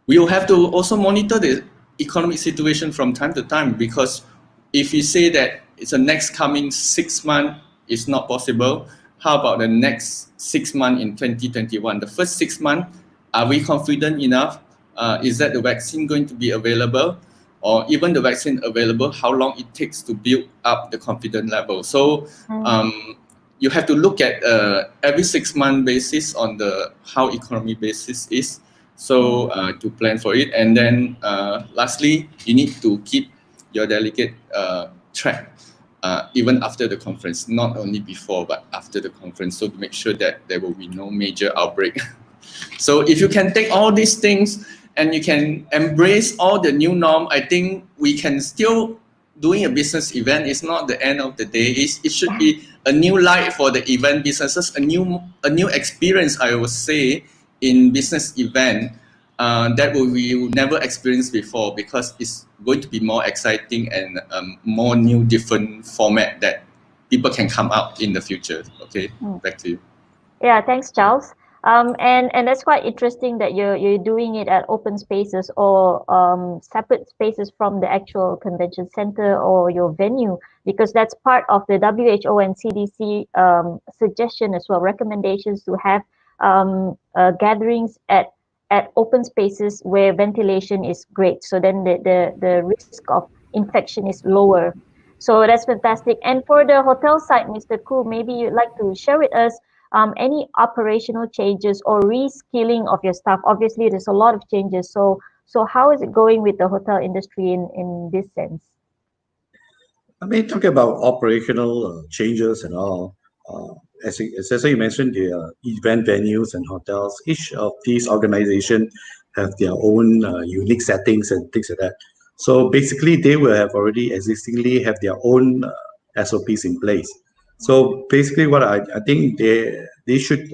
we will have to also monitor the economic situation from time to time, because if you say that it's the next coming 6 months is not possible, how about the next 6 months in 2021? The first 6 months, are we confident enough? Is that the vaccine going to be available? Or even the vaccine available, how long it takes to build up the confidence level? So you have to look at every 6 month basis on the how economy basis is, so to plan for it. And then lastly, you need to keep your delegate track even after the conference, not only before but after the conference, so to make sure that there will be no major outbreak. So if you can take all these things and you can embrace all the new norm, I think we can still doing a business event is not the end of the day. It should be a new light for the event businesses, a new experience, I would say, in business event that we will never experience before, because it's going to be more exciting and more new different format that people can come out in the future. Okay, back to you. Yeah, thanks, Charles. And that's quite interesting that you're doing it at open spaces or separate spaces from the actual convention center or your venue, because that's part of the WHO and CDC suggestion as well, recommendations to have gatherings at open spaces where ventilation is great. So then the risk of infection is lower. So that's fantastic. And for the hotel side, Mr. Khoo, maybe you'd like to share with us any operational changes or reskilling of your staff. Obviously, there's a lot of changes. So how is it going with the hotel industry in this sense? I mean, talking about operational changes and all, as you mentioned, the event venues and hotels, each of these organizations have their own unique settings and things like that. So basically, they will have already existingly have their own SOPs in place. So basically, what I think they should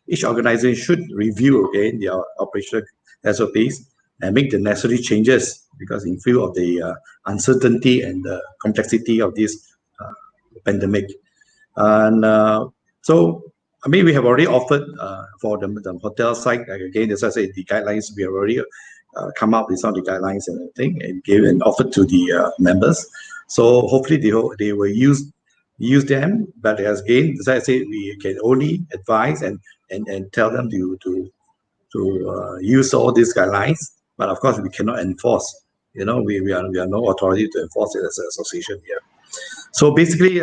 each organization should review again their operational SOPs and make the necessary changes, because in view of the uncertainty and the complexity of this pandemic. And so, I mean, we have already offered for the hotel side, like again, as I said, the guidelines, we have already come up with some of the guidelines and everything and gave and offered to the members. So hopefully they will use them. But as again, as I said, we can only advise and tell them to use all these guidelines. But of course, we cannot enforce. You know, we are no authority to enforce it as an association here. So basically,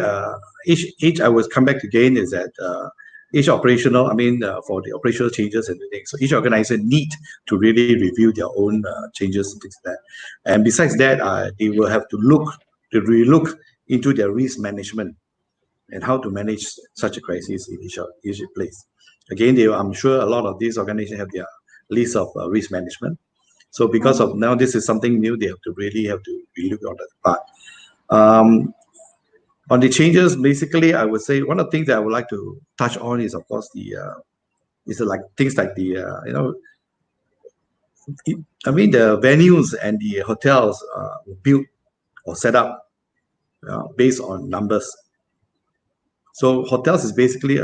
each I will come back again is that each operational, I mean, for the operational changes and everything. So each organization need to really review their own changes and things like that. And besides that, they will have to relook into their risk management and how to manage such a crisis in each place. Again, I'm sure a lot of these organizations have their list of risk management. So because of now, this is something new, they have to relook on that part. On the changes, basically, I would say one of the things that I would like to touch on is, of course, like things like the the venues and the hotels were built or set up based on numbers. So hotels is basically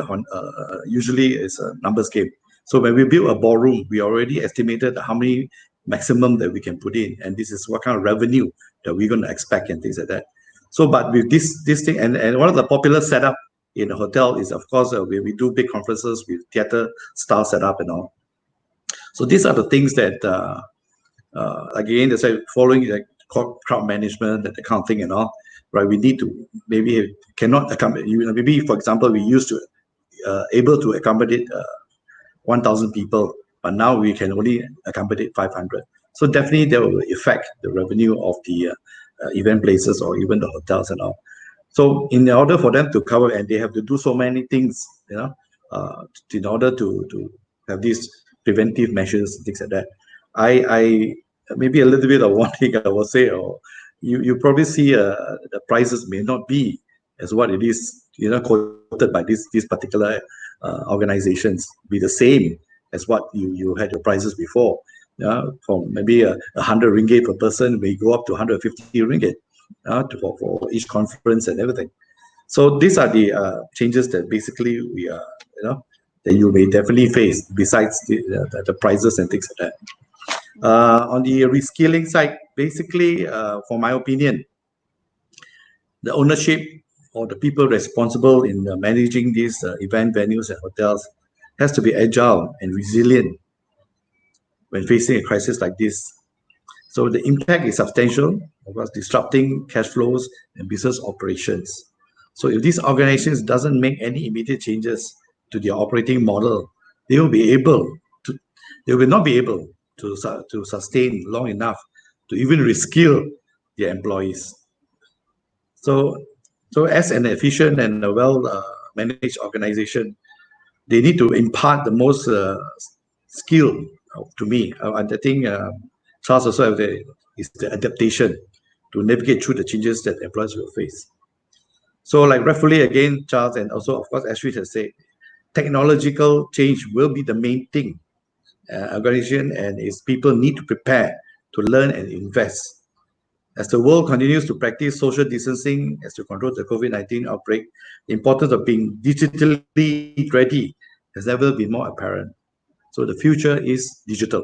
usually it's a numbers game. So when we build a ballroom, we already estimated how many maximum that we can put in, and this is what kind of revenue that we're going to expect and things like that. So, but with this thing, and one of the popular setup in a hotel is, of course, when we do big conferences with theater style setup and all. So these are the things that, again, as I following like crowd management, that kind of thing and all, right? We need to maybe cannot accommodate. Maybe, for example, we used to able to accommodate 1,000 people, but now we can only accommodate 500. So definitely, that will affect the revenue of the event places or even the hotels and all. So in order for them to cover, and they have to do so many things, in order to have these preventive measures, things like that. I maybe a little bit of one thing I will say, or you probably see the prices may not be as what it is, quoted by these particular organizations, be the same as what you had your prices before. From maybe 100 ringgit per person, may go up to 150 ringgit for each conference and everything. So these are the changes that basically we are, that you may definitely face besides the prices and things like that. On the reskilling side, basically, for my opinion, the ownership or the people responsible in managing these event venues and hotels has to be agile and resilient when facing a crisis like this. So the impact is substantial, of course, disrupting cash flows and business operations. So if these organizations doesn't make any immediate changes to their operating model, they will not be able to sustain long enough to even reskill their employees. So as an efficient and a well managed organization, they need to impart the most skilled to me. I think Charles also have is the adaptation to navigate through the changes that employers will face. So, like rightfully again, Charles and also of course Ashwin has said, technological change will be the main thing. Organization and its people need to prepare to learn and invest. As the world continues to practice social distancing as to control the COVID-19 outbreak, the importance of being digitally ready has never been more apparent. So the future is digital.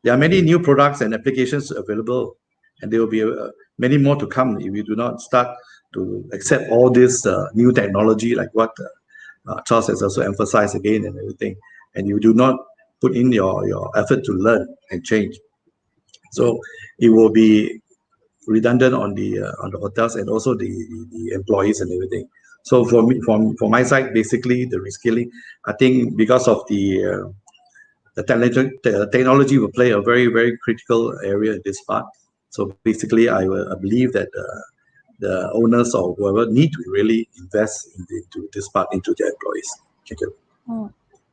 There are many new products and applications available, and there will be many more to come if we do not start to accept all this new technology, like what Charles has also emphasized again and everything, and you do not put in your effort to learn and change. So it will be redundant on the hotels and also the employees and everything. So for me, from my side, basically the reskilling, I think because of the technology will play a very, very critical area in this part. So basically, I believe that the owners or whoever need to really invest into this part, into their employees. Thank you.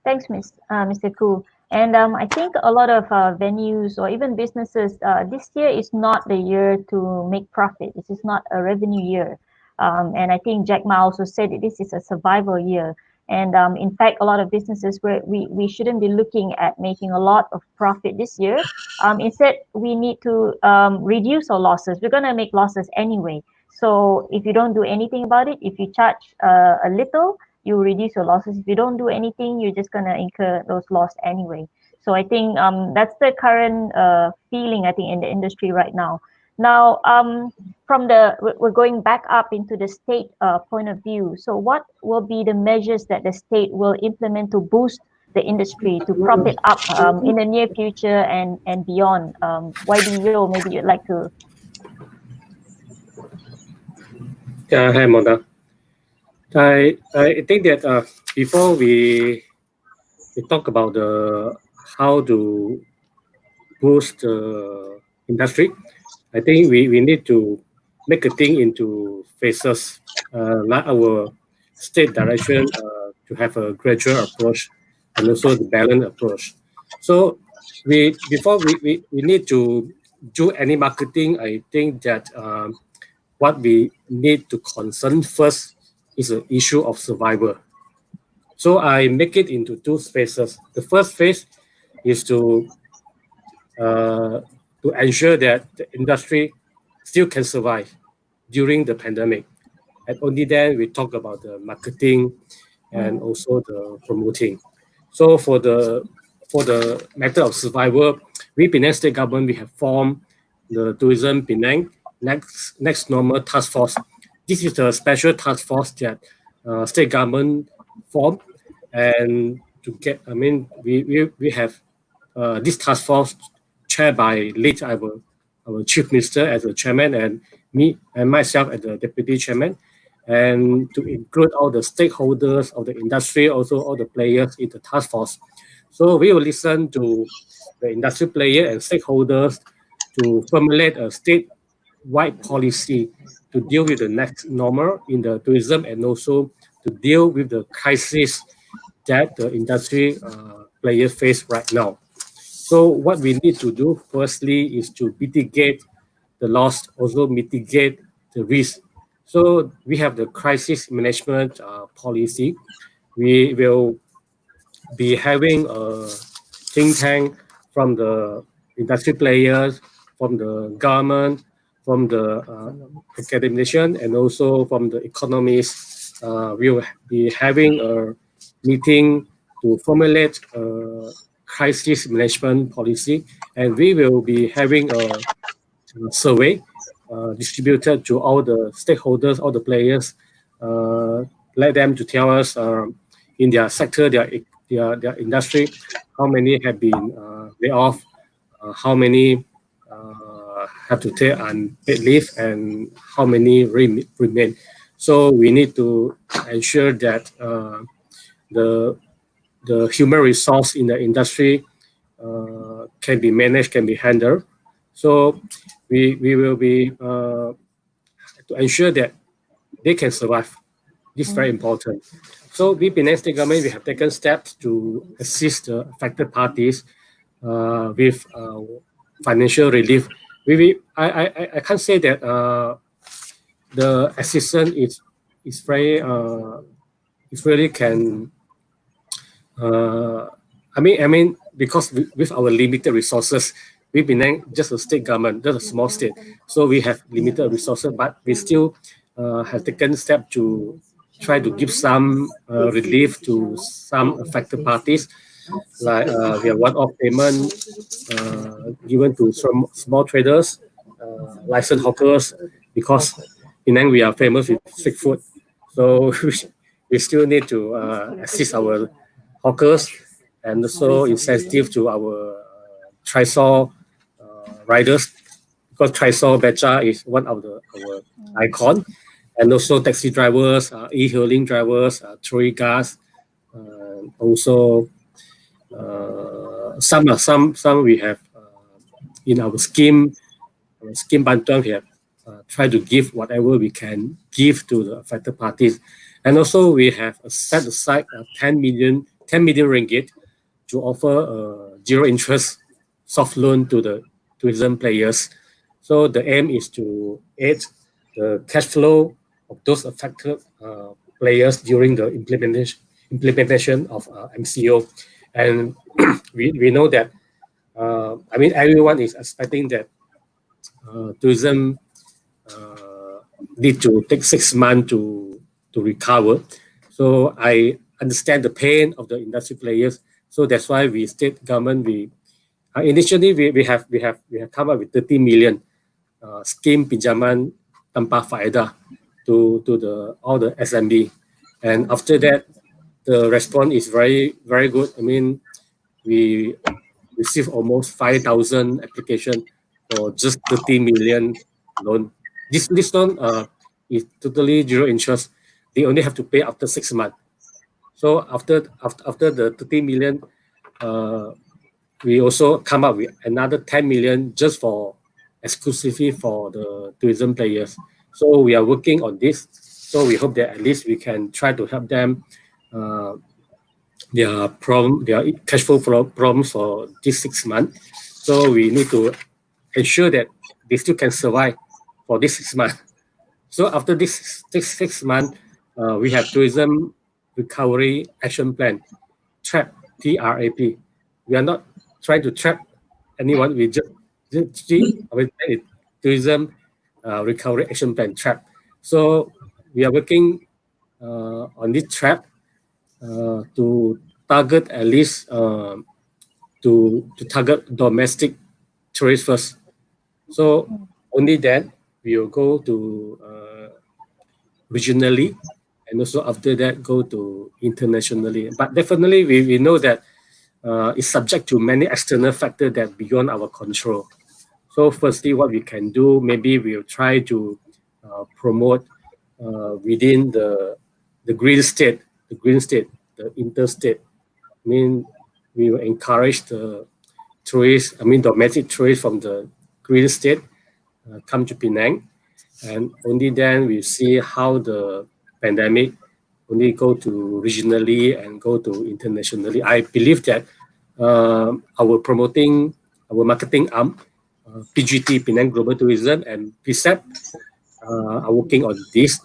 Thanks, Mr. Khoo. And I think a lot of venues or even businesses, this year is not the year to make profit. This is not a revenue year. And I think Jack Ma also said that this is a survival year. And in fact, a lot of businesses, we shouldn't be looking at making a lot of profit this year. Instead, we need to reduce our losses. We're going to make losses anyway. So if you don't do anything about it, if you charge a little, you reduce your losses. If you don't do anything, you're just going to incur those losses anyway. So I think that's the current feeling, I think, in the industry right now. Now, we're going back up into the state point of view. So what will be the measures that the state will implement to boost the industry to prop it up in the near future and beyond? Yeoh, maybe you'd like to. Hi, Mona. I think that before we talk about how to boost the industry, I think we need to make a thing into phases, like our state direction to have a gradual approach and also the balanced approach. So before we need to do any marketing, I think that what we need to concern first is the issue of survival. So I make it into two phases. The first phase is to ensure that the industry still can survive during the pandemic. And only then we talk about the marketing and also the promoting. So for the matter of survival, we Penang State Government, we have formed the Tourism Penang Next Normal Task Force. This is a special task force that state government formed, and we have this task force chaired by late our chief minister as the chairman, and me and myself as the deputy chairman, and to include all the stakeholders of the industry, also all the players in the task force. So we will listen to the industry player and stakeholders to formulate a state-wide policy to deal with the next normal in the tourism and also to deal with the crisis that the industry players face right now. So what we need to do firstly is to mitigate the loss, also mitigate the risk. So we have the crisis management policy. We will be having a think tank from the industry players, from the government, from the academician, and also from the economists. We will be having a meeting to formulate a crisis management policy, and we will be having a survey distributed to all the stakeholders, all the players, let them to tell us in their sector, their industry, how many have been laid off, how many have to take unpaid leave, and how many remain. So we need to ensure that the human resource in the industry can be managed, can be handled. So we will be to ensure that they can survive. This is very important. So we Penang State Government, we have taken steps to assist the affected parties with financial relief. I can't say that the assistance is very it really can. I mean because with our limited resources, we Penang just a state government, just a small state, so we have limited resources, but we still have taken steps to try to give some relief to some affected parties. Like we have one-off payment given to some small traders, licensed hawkers, because Penang we are famous with street food, so we still need to assist our hawkers, and also incentive to our trisol riders, because trisol beca is one of our icon, and also taxi drivers, e-hailing drivers, trolley guards, also some we have in our scheme bantuan, we have try to give whatever we can give to the affected parties, and also we have set aside 10 million ringgit to offer zero interest soft loan to the tourism players. So the aim is to aid the cash flow of those affected players during the implementation of MCO. And we know that, I mean, everyone is expecting that tourism need to take 6 months to recover. So I understand the pain of the industry players. So that's why we state government, we initially we have come up with 30 million scheme pinjaman tanpa faedah to the all the SMB, and after that the response is very good. I mean, we received almost 5,000 applications for just 30 million loan. This loan is totally zero interest. They only have to pay after 6 months. So after the 30 million, we also come up with another 10 million just for exclusively for the tourism players. So we are working on this. So we hope that at least we can try to help them their cash flow problems for this 6 months. So we need to ensure that they still can survive for this 6 months. So after this 6 months, we have tourism recovery action plan, TRAP, TRAP. We are not trying to trap anyone. We just tourism recovery action plan, TRAP. So we are working on this TRAP to target at least to target domestic tourists first. So only then we will go to regionally, and also after that go to internationally. But definitely we know that it's subject to many external factors that beyond our control. So firstly, what we can do, maybe we'll try to promote within the green state, the interstate. I mean, we will encourage the tourists, domestic tourists from the green state come to Penang, and only then we see how the pandemic only go to regionally and go to internationally. I believe that our marketing arm, PGT, Penang Global Tourism, and PSEP are working on this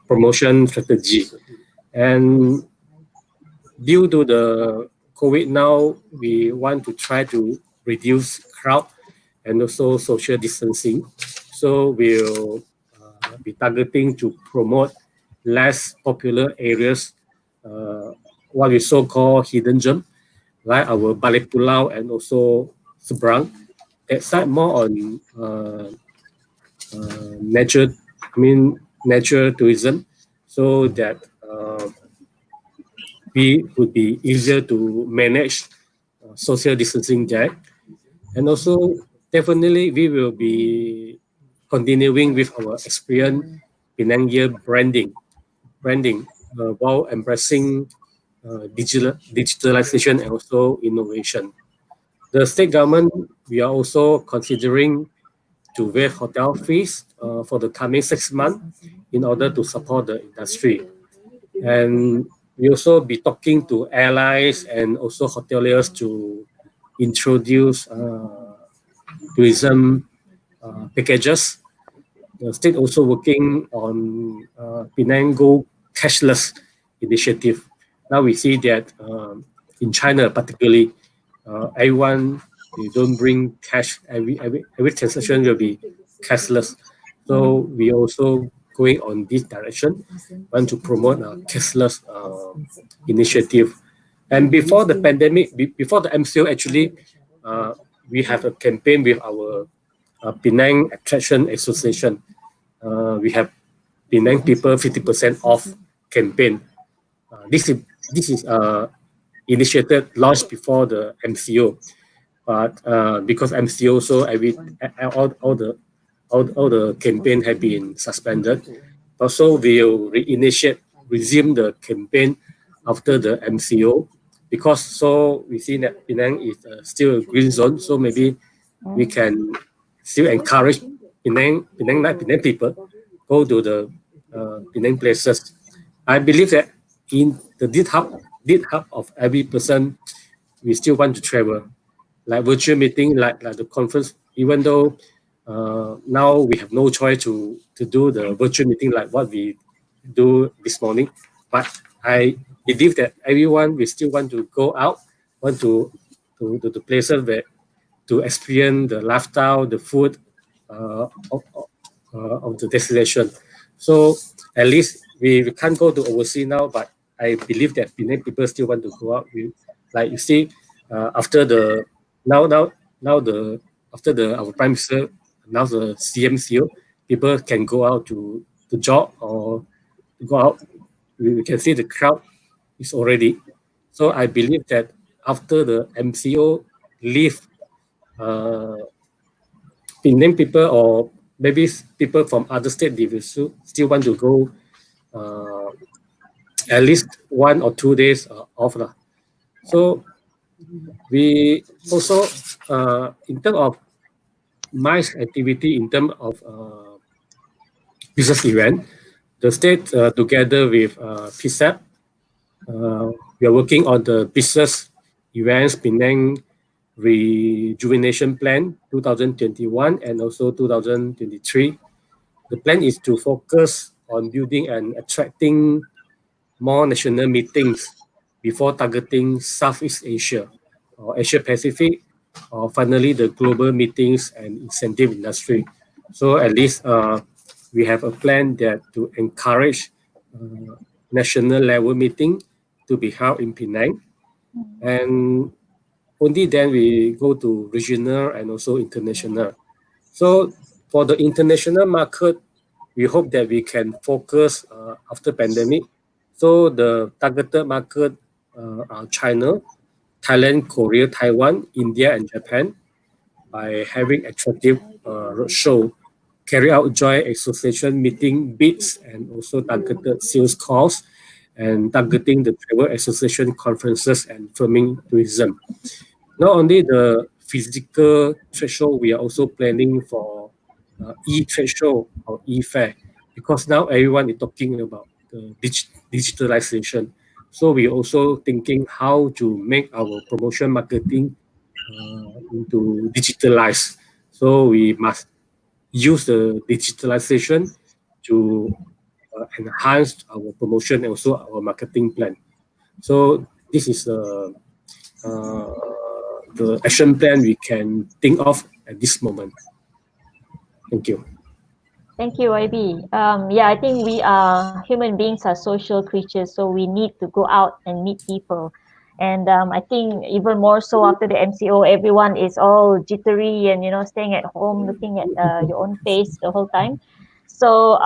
promotion strategy. And due to the COVID now, we want to try to reduce crowd and also social distancing. So we'll be targeting to promote less popular areas, what we so-called hidden gem, like our Balik Pulau and also Seberang. That side more on nature tourism, so that we would be easier to manage social distancing there. And also, definitely, we will be continuing with our experience Penang Year branding while embracing digitalization and also innovation. The state government, we are also considering to waive hotel fees for the coming 6 months in order to support the industry. And we also be talking to airlines and also hoteliers to introduce tourism packages. The state also working on Penang Go cashless initiative. Now we see that in China particularly, everyone, they don't bring cash. Every transaction will be cashless. So we also going on this direction, want to promote a cashless initiative. And before the pandemic, before the MCO, actually, we have a campaign with our Penang Attraction Association. We have Penang people 50% off campaign. This is initiated launched before the MCO, but because MCO, so all the campaign have been suspended. Also, we'll resume the campaign after the MCO, because so we see that Penang is still a green zone, so maybe we can still encourage Penang people go to the Penang places. I believe that in the deep hub of every person, we still want to travel, like virtual meeting, like the conference. Even though now we have no choice to do the virtual meeting like what we do this morning, but I believe that everyone will still want to go out, want to the places where to experience the lifestyle, the food of the destination. So at least we can't go to overseas now, but I believe that Penang people still want to go out. Like you see, after the after our Prime Minister announced the CMCO, people can go out to jog or go out. We can see the crowd is already. So I believe that after the MCO leave, Penang people or maybe people from other state, they will still want to go at least 1 or 2 days off. So we also, in terms of MICE activity, in terms of business event, the state together with PSEP, we are working on the business events Penang Rejuvenation Plan 2021 and also 2023. The plan is to focus on building and attracting more national meetings before targeting Southeast Asia or Asia Pacific, or finally the global meetings and incentive industry. So at least we have a plan that to encourage national level meeting to be held in Penang, and only then we go to regional and also international. So for the international market, we hope that we can focus after pandemic. So the targeted market are China, Thailand, Korea, Taiwan, India, and Japan. By having attractive roadshow, carry out joint association meeting bids, and also targeted sales calls, and targeting the travel association conferences and firming tourism. Not only the physical trade show, we are also planning for e-trade show or e-fair, because now everyone is talking about the digitalization. So we're also thinking how to make our promotion marketing into digitalized. So we must use the digitalization to enhance our promotion and also our marketing plan. So this is the action plan we can think of at this moment. Thank you. Thank you, YB. Yeah, I think we are human beings, are social creatures, so we need to go out and meet people. And I think even more so after the MCO, everyone is all jittery and staying at home, looking at your own face the whole time. So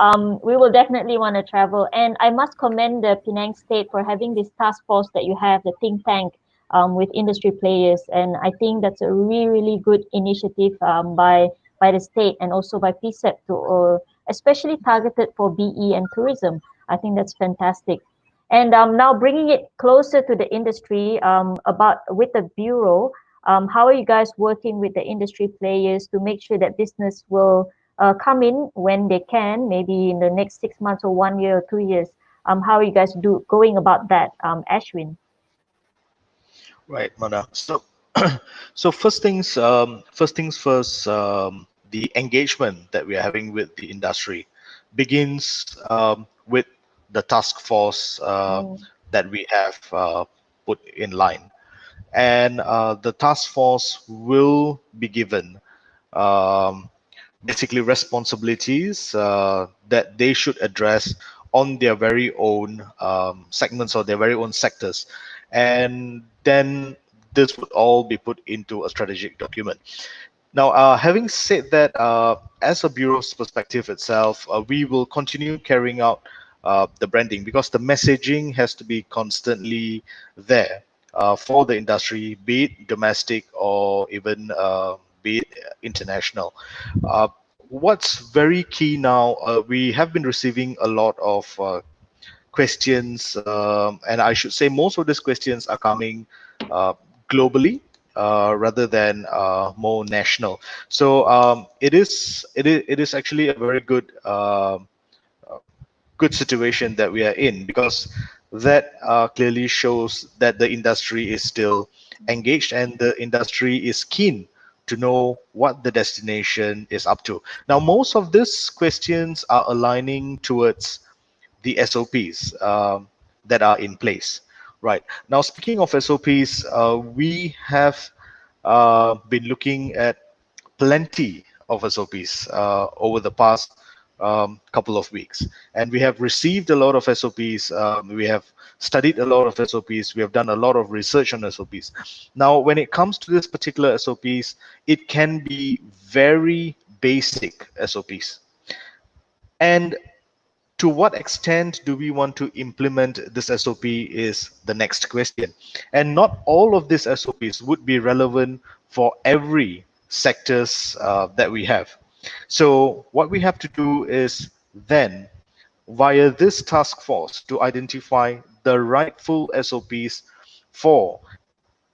we will definitely want to travel. And I must commend the Penang State for having this task force that you have, the think tank with industry players. And I think that's a really, really good initiative by the state and also by PSEP to especially targeted for BE and tourism. I think that's fantastic. And now bringing it closer to the industry, about with the bureau, how are you guys working with the industry players to make sure that business will come in when they can, maybe in the next 6 months or 1 year or 2 years? How are you guys going about that, Ashwin? Right, Mana. So, so first things first. The engagement that we are having with the industry begins with the task force that we have put in line, and the task force will be given um, basically responsibilities that they should address on their very own segments or their very own sectors, and then this would all be put into a strategic document. Now, having said that, as a bureau's perspective itself, we will continue carrying out the branding, because the messaging has to be constantly there for the industry, be it domestic or even be it international. Uh, what's very key now, we have been receiving a lot of questions, and I should say most of these questions are coming globally rather than more national. So it is actually a very good situation that we are in, because that clearly shows that the industry is still engaged and the industry is keen to know what the destination is up to. Now, most of these questions are aligning towards the SOPs that are in place. Right. Now, speaking of SOPs, we have been looking at plenty of SOPs over the past couple of weeks. And we have received a lot of SOPs. We have studied a lot of SOPs. We have done a lot of research on SOPs. Now, when it comes to this particular SOPs, it can be very basic SOPs. And to what extent do we want to implement this SOP is the next question. And not all of these SOPs would be relevant for every sectors that we have. So what we have to do is then, via this task force, to identify the rightful SOPs for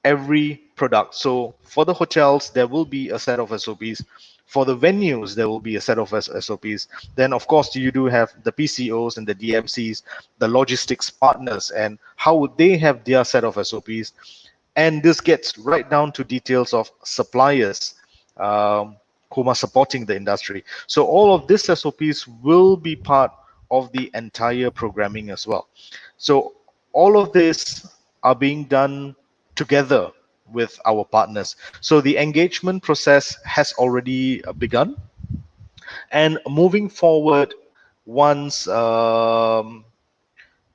every product. So for the hotels, there will be a set of SOPs. For the venues, there will be a set of SOPs. Then, of course, you do have the PCOs and the DMCs, the logistics partners, and how would they have their set of SOPs? And this gets right down to details of suppliers whom are supporting the industry. So all of these SOPs will be part of the entire programming as well. So all of this are being done together with our partners. So the engagement process has already begun. And moving forward, once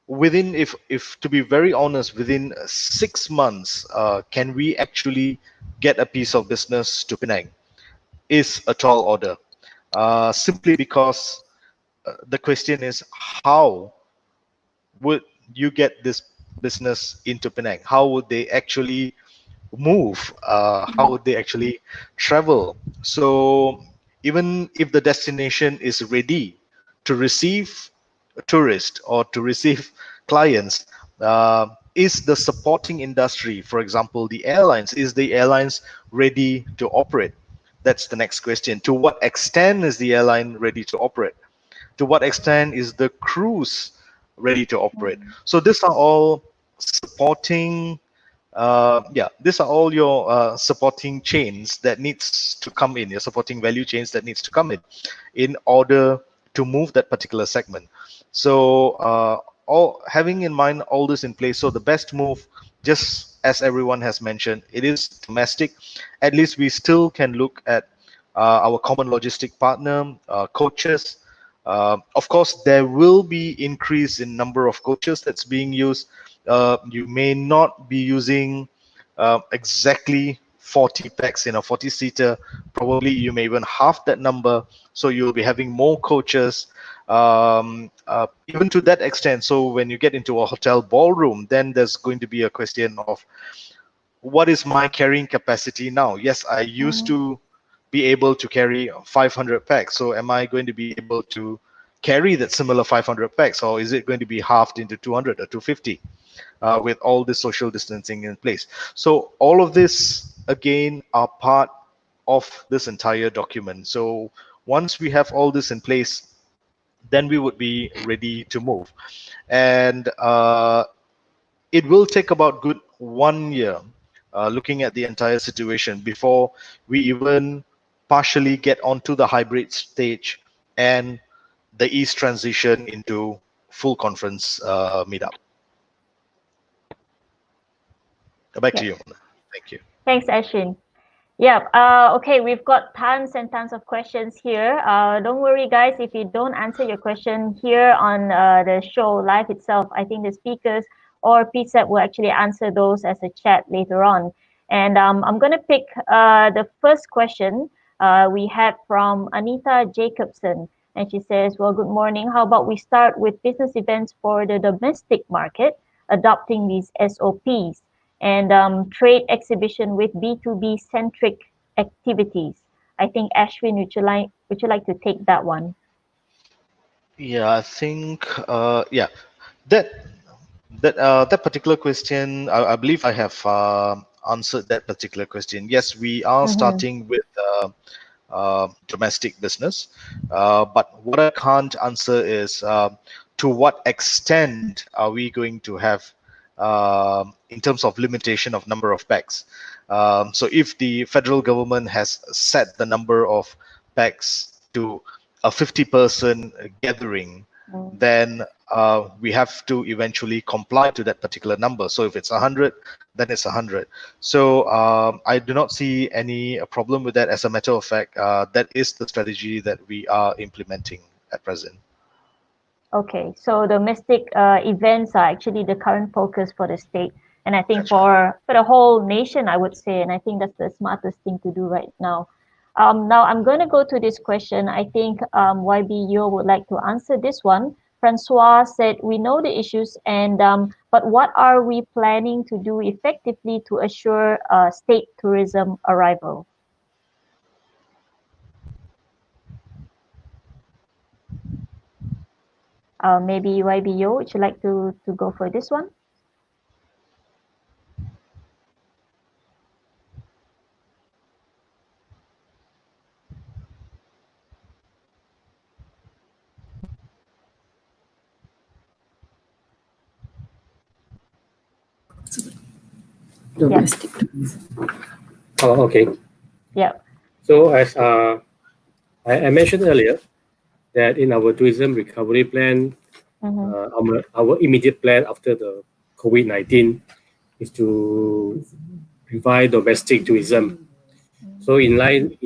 within, if to be very honest, within 6 months, can we actually get a piece of business to Penang is a tall order. Simply because the question is, how would you get this business into Penang? How would they actually move? How would they actually travel? So even if the destination is ready to receive a tourist or to receive clients, is the supporting industry, for example, the airlines, is the airlines ready to operate? That's the next question. To what extent is the airline ready to operate? To what extent is the cruise ready to operate? So these are all supporting these are all your supporting chains that needs to come in, your supporting value chains that needs to come in order to move that particular segment. So all having in mind all this in place, so the best move, just as everyone has mentioned, it is domestic. At least we still can look at our common logistic partner, coaches. Of course, there will be increase in number of coaches that's being used. You may not be using exactly 40 packs in a 40-seater. Probably you may even half that number. So you'll be having more coaches, even to that extent. So when you get into a hotel ballroom, then there's going to be a question of, what is my carrying capacity now? Yes, I used to be able to carry 500 packs. So am I going to be able to carry that similar 500 packs, or is it going to be halved into 200 or 250 with all this social distancing in place? So all of this, again, are part of this entire document. So once we have all this in place, then we would be ready to move. And it will take about good 1 year looking at the entire situation before we even partially get onto the hybrid stage and the East transition into full conference meetup. Back to you. Thank you. Thanks, Ashwin. Yeah, okay, we've got tons and tons of questions here. Don't worry, guys, if you don't answer your question here on the show live itself, I think the speakers or PSEP will actually answer those as a chat later on. And I'm going to pick the first question we had from Anita Jacobson. And she says, well, good morning. How about we start with business events for the domestic market, adopting these SOPs? And trade exhibition with B2B centric activities. I think Ashwin, would you like to take that one? Yeah, I think that particular question, I believe I have answered that particular question. Yes, we are starting with domestic business, but what I can't answer is to what extent are we going to have in terms of limitation of number of packs. So if the federal government has set the number of packs to a 50-person gathering, then we have to eventually comply to that particular number. So if it's 100, then it's 100. So I do not see any problem with that. As a matter of fact, that is the strategy that we are implementing at present. Okay, so domestic events are actually the current focus for the state. And I think for the whole nation, I would say, and I think that's the smartest thing to do right now. Now I'm going to go to this question. I think YB Yeoh would like to answer this one. Francois said, we know the issues, and but what are we planning to do effectively to assure state tourism arrival? Maybe YB Yeoh, would you like to go for this one? Domestic. Oh, okay. Yeah. So as I mentioned earlier, that in our tourism recovery plan, our immediate plan after the COVID-19 is to revive domestic tourism. So in line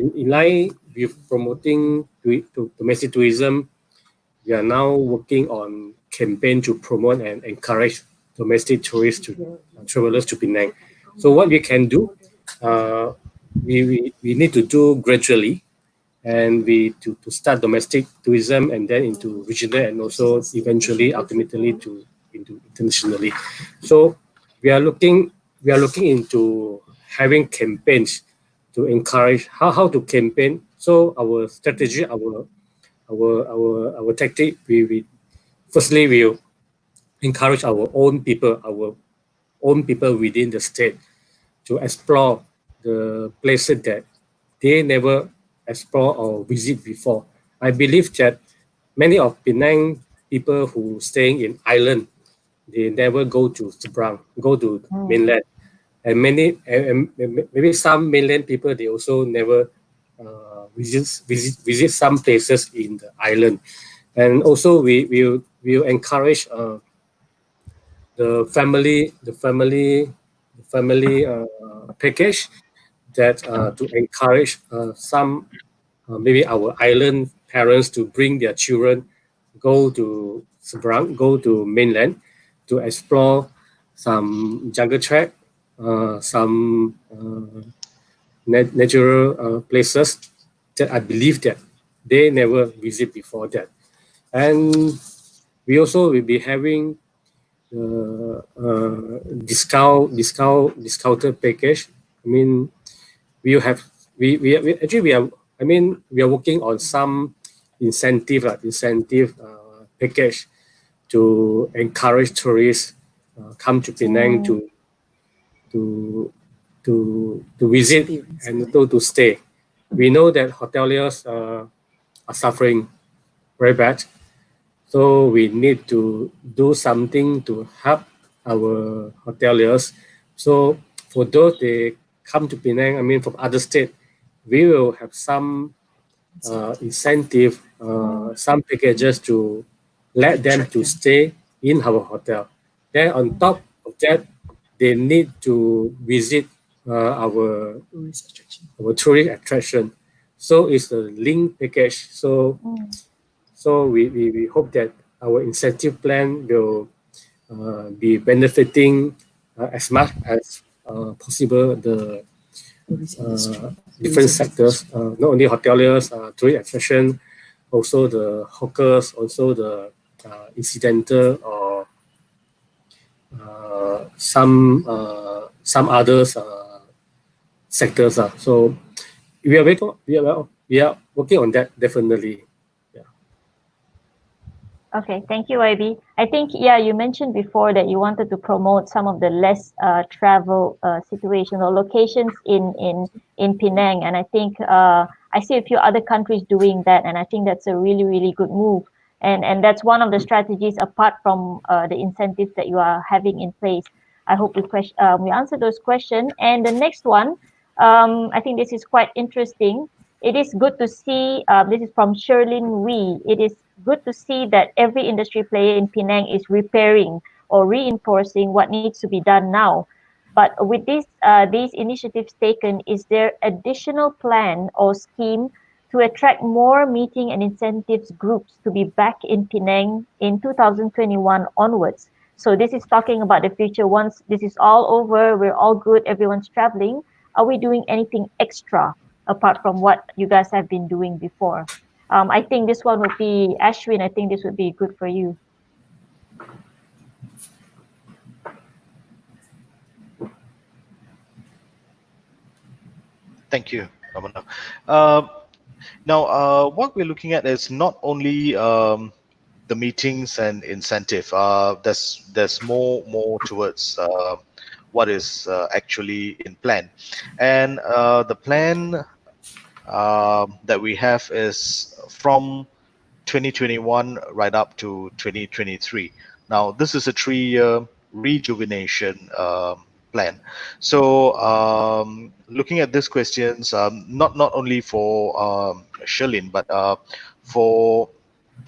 with promoting domestic tourism, we are now working on campaign to promote and encourage domestic tourists travelers to Penang. So what we can do, we need to do gradually, and to start domestic tourism and then into regional and also eventually ultimately into internationally. So we are looking into having campaigns to encourage how to campaign. So our strategy, our tactic, we firstly will encourage our own people within the state to explore the places that they never explore or visit before. I believe that many of Penang people who staying in island, they never go to Seberang, go to mainland, and maybe some mainland people, they also never visit some places in the island. And also we will encourage the family package that to encourage some maybe our island parents to bring their children go to Seberang, go to mainland to explore some jungle track, some natural places that I believe that they never visit before that. And we also will be having discounted package. I mean, we are working on some incentive package to encourage tourists come to Penang to visit and to stay. We know that hoteliers are suffering very bad, So we need to do something to help our hoteliers. So for those they come to Penang, I mean from other state, we will have some incentive, some packages to let them to stay in our hotel. Then on top of that, they need to visit our tourist attraction. So it's a link package. So we hope that our incentive plan will be benefiting as much as possible the different sectors, not only hoteliers, tourist attraction, also the hawkers, also the incidental or some others sectors. So we are working on that definitely. Okay, thank you, YB. I think, yeah, you mentioned before that you wanted to promote some of the less travel situations or locations in Penang, and I think I see a few other countries doing that, and I think that's a really, really good move. And that's one of the strategies apart from the incentives that you are having in place. I hope we answered those questions. And the next one, I think this is quite interesting. It is good to see, this is from Sherlyn Wee. It is good to see that every industry player in Penang is repairing or reinforcing what needs to be done now. But with these initiatives taken, is there additional plan or scheme to attract more meeting and incentives groups to be back in Penang in 2021 onwards? So this is talking about the future. Once this is all over, we're all good, everyone's traveling. Are we doing anything extra apart from what you guys have been doing before? I think this one would be Ashwin. I think this would be good for you. Thank you, Ramana. Now, what we're looking at is not only the meetings and incentive. There's more towards what is actually in plan, and the plan that we have is from 2021 right up to 2023. Now, this is a 3-year rejuvenation plan. So, looking at these questions, not only for Sherlyn, but for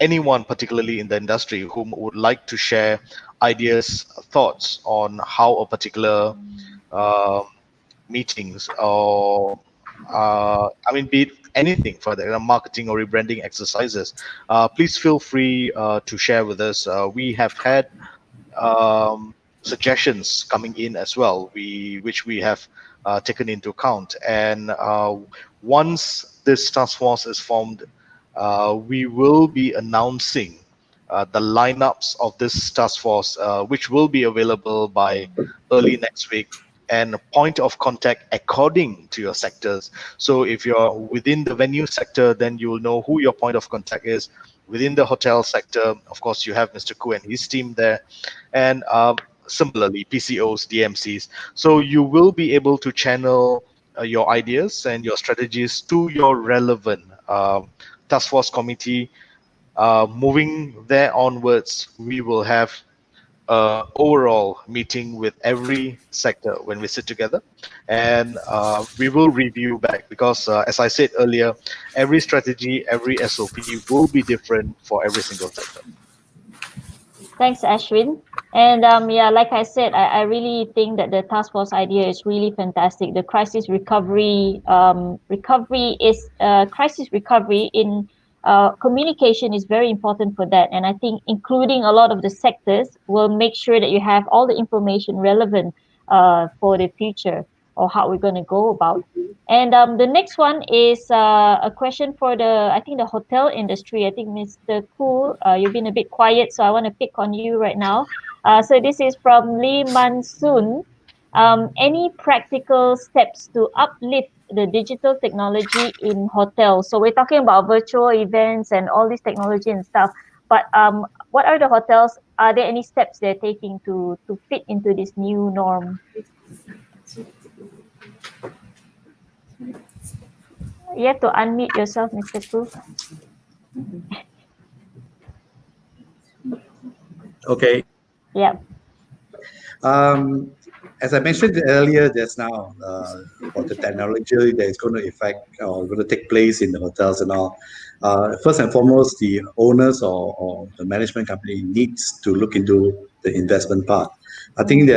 anyone, particularly in the industry, who would like to share ideas, thoughts on how a particular meetings or be it anything for the marketing or rebranding exercises, please feel free to share with us. We have had suggestions coming in as well, which we have taken into account. And once this task force is formed, we will be announcing the lineups of this task force, which will be available by early next week, and a point of contact according to your sectors. So if you're within the venue sector, then you will know who your point of contact is. Within the hotel sector, of course, you have Mr. Khoo and his team there. And similarly, PCOs, DMCs. So you will be able to channel your ideas and your strategies to your relevant task force committee. Moving there onwards, we will have overall meeting with every sector when we sit together, and we will review back, because as I said earlier, every strategy, every SOP will be different for every single sector. Thanks, Ashwin. And yeah, like I said, I really think that the task force idea is really fantastic. The crisis recovery in communication is very important for that. And I think including a lot of the sectors will make sure that you have all the information relevant for the future, or how we're going to go about. And the next one is a question for I think the hotel industry. I think Mr. Khoo, you've been a bit quiet, so I want to pick on you right now. So this is from Lee Mansoon. Any practical steps to uplift the digital technology in hotels? So we're talking about virtual events and all this technology and stuff. But what are the hotels? Are there any steps they're taking to fit into this new norm? You have to unmute yourself, Mr. Khoo. Okay. Yeah. As I mentioned earlier just now, about the technology that is going to affect or going to take place in the hotels and all. First and foremost, the owners or the management company needs to look into the investment part. I think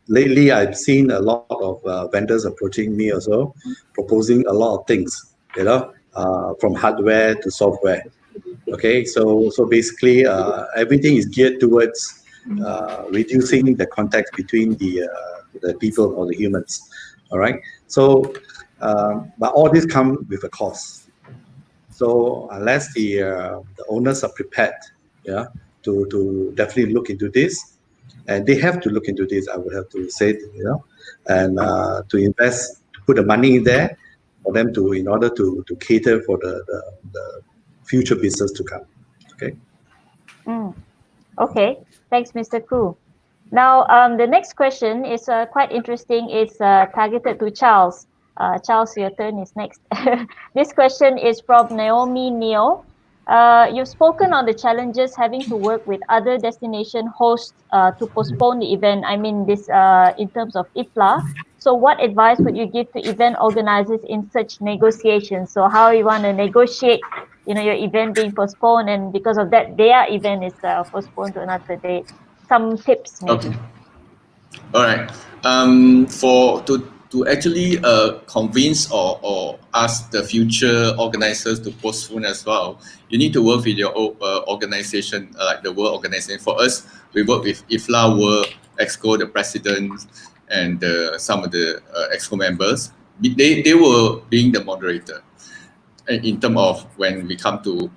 lately I've seen a lot of vendors approaching me also, proposing a lot of things, from hardware to software. Okay, so basically, everything is geared towards reducing the contact between the people or the humans. All right. So, but all this come with a cost. So unless the owners are prepared, yeah, to definitely look into this, and they have to look into this, I would have to say, and to invest, to put the money in there for them to, in order to cater for the future business to come. Okay. Okay. Thanks, Mr. Khoo. Now, the next question is quite interesting. It's targeted to Charles. Charles, your turn is next. This question is from Naomi Neo. You've spoken on the challenges having to work with other destination hosts to postpone the event. I mean, this in terms of IFLA. So, what advice would you give to event organizers in such negotiations? So, how you want to negotiate, your event being postponed, and because of that, their event is postponed to another date. Some tips, maybe. Okay. All right. For to actually convince or ask the future organizers to postpone as well, you need to work with your organization, like the World Organization. For us, we work with IFLA World, Exco, the president, and some of the Exco members. They were being the moderator in terms of when we come to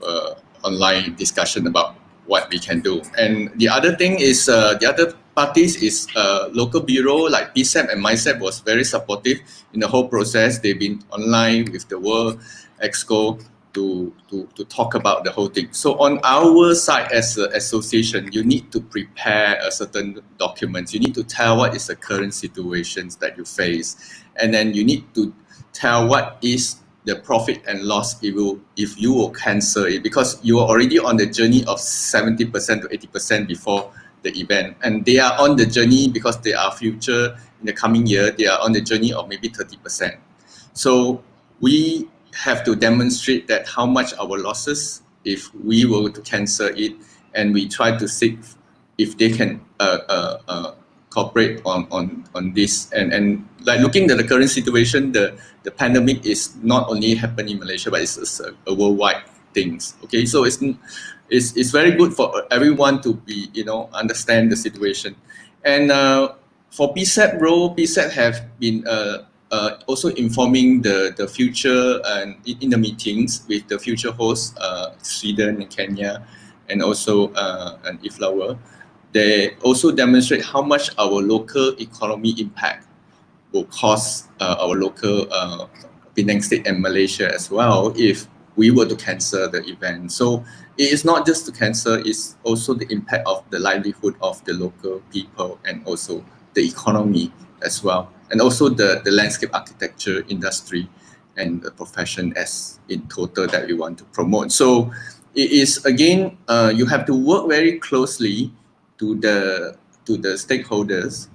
online discussion about what we can do. And the other thing is the other parties is local bureau like PSEP and MySEP was very supportive in the whole process. They've been online with the World Exco to talk about the whole thing. So on our side as an association, you need to prepare a certain documents. You need to tell what is the current situations that you face, and then you need to tell what is the profit and loss if you will cancel it, because you are already on the journey of 70% to 80% before the event, and they are on the journey because they are future in the coming year, they are on the journey of maybe 30%. So we have to demonstrate that how much our losses if we were to cancel it, and we try to seek if they can cooperate on this, and like looking at the current situation, the pandemic is not only happening in Malaysia, but it's a worldwide things. Okay, so it's very good for everyone to be understand the situation, and for PSEP role, PSEP have been also informing the future and in the meetings with the future hosts, Sweden and Kenya, and also and IFLA World. They also demonstrate how much our local economy impact will cost our local Penang State and Malaysia as well if we were to cancel the event. So it is not just to cancel, it's also the impact of the livelihood of the local people and also the economy as well. And also the landscape architecture industry and the profession as in total that we want to promote. So it is again, you have to work very closely to the stakeholders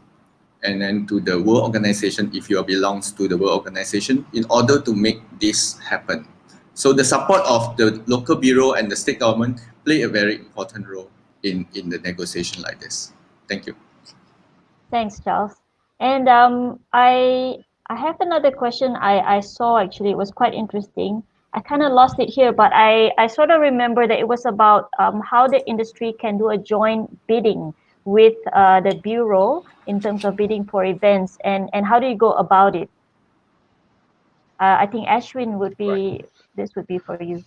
and then to the World Organization if you belongs to the World Organization in order to make this happen. So the support of the local bureau and the state government play a very important role in the negotiation like this. Thank you. Thanks, Charles. And I have another question I saw actually. It was quite interesting. I kind of lost it here, but I sort of remember that it was about how the industry can do a joint bidding with the bureau in terms of bidding for events, and how do you go about it? I think Ashwin would be, this would be for you.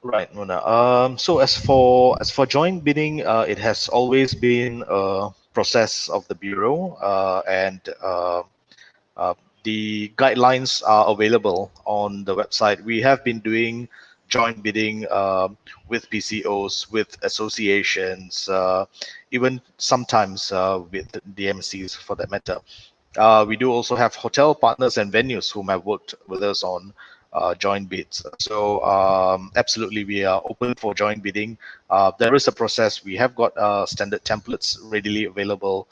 Right, Mona. So as for joint bidding, it has always been a process of the bureau, and the guidelines are available on the website. We have been doing joint bidding with PCOs, with associations, even sometimes with DMCs for that matter. We do also have hotel partners and venues whom have worked with us on joint bids. So absolutely, we are open for joint bidding. There is a process. We have got standard templates readily available,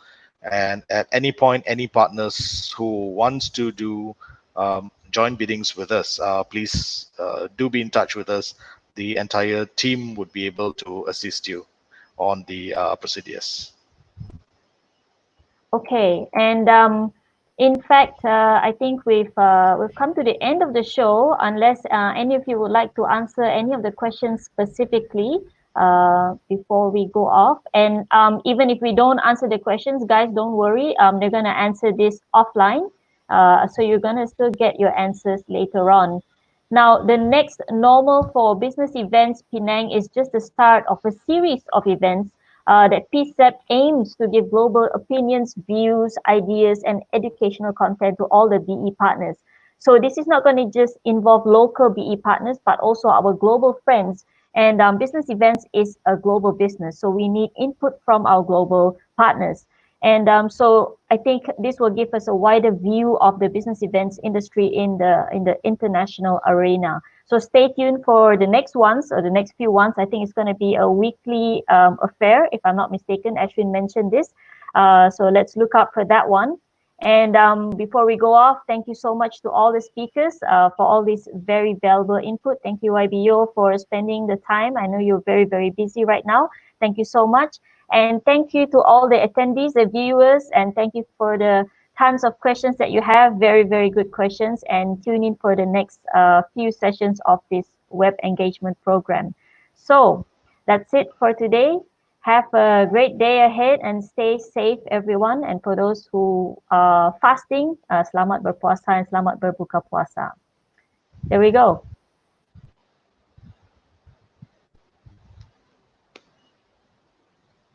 and at any point, any partners who wants to do joint biddings with us, please do be in touch with us. The entire team would be able to assist you on the procedures. Okay, and in fact, I think we've come to the end of the show. Unless any of you would like to answer any of the questions specifically before we go off, and even if we don't answer the questions, guys, don't worry. They're gonna answer this offline, so you're gonna still get your answers later on. Now, the next normal for business events Penang is just the start of a series of events that PSEP aims to give global opinions, views, ideas, and educational content to all the BE partners. So this is not going to just involve local BE partners, but also our global friends. And business events is a global business, so we need input from our global partners. And so I think this will give us a wider view of the business events industry in the international arena. So stay tuned for the next ones or the next few ones. I think it's going to be a weekly affair, if I'm not mistaken. Ashwin mentioned this. So let's look out for that one. And before we go off, thank you so much to all the speakers for all this very valuable input. Thank you, Yeoh, for spending the time. I know you're very, very busy right now. Thank you so much. And thank you to all the attendees, the viewers, and thank you for the tons of questions that you have. Very, very good questions. And tune in for the next few sessions of this web engagement program. So that's it for today. Have a great day ahead and stay safe, everyone. And for those who are fasting, selamat berpuasa and selamat berbuka puasa. There we go.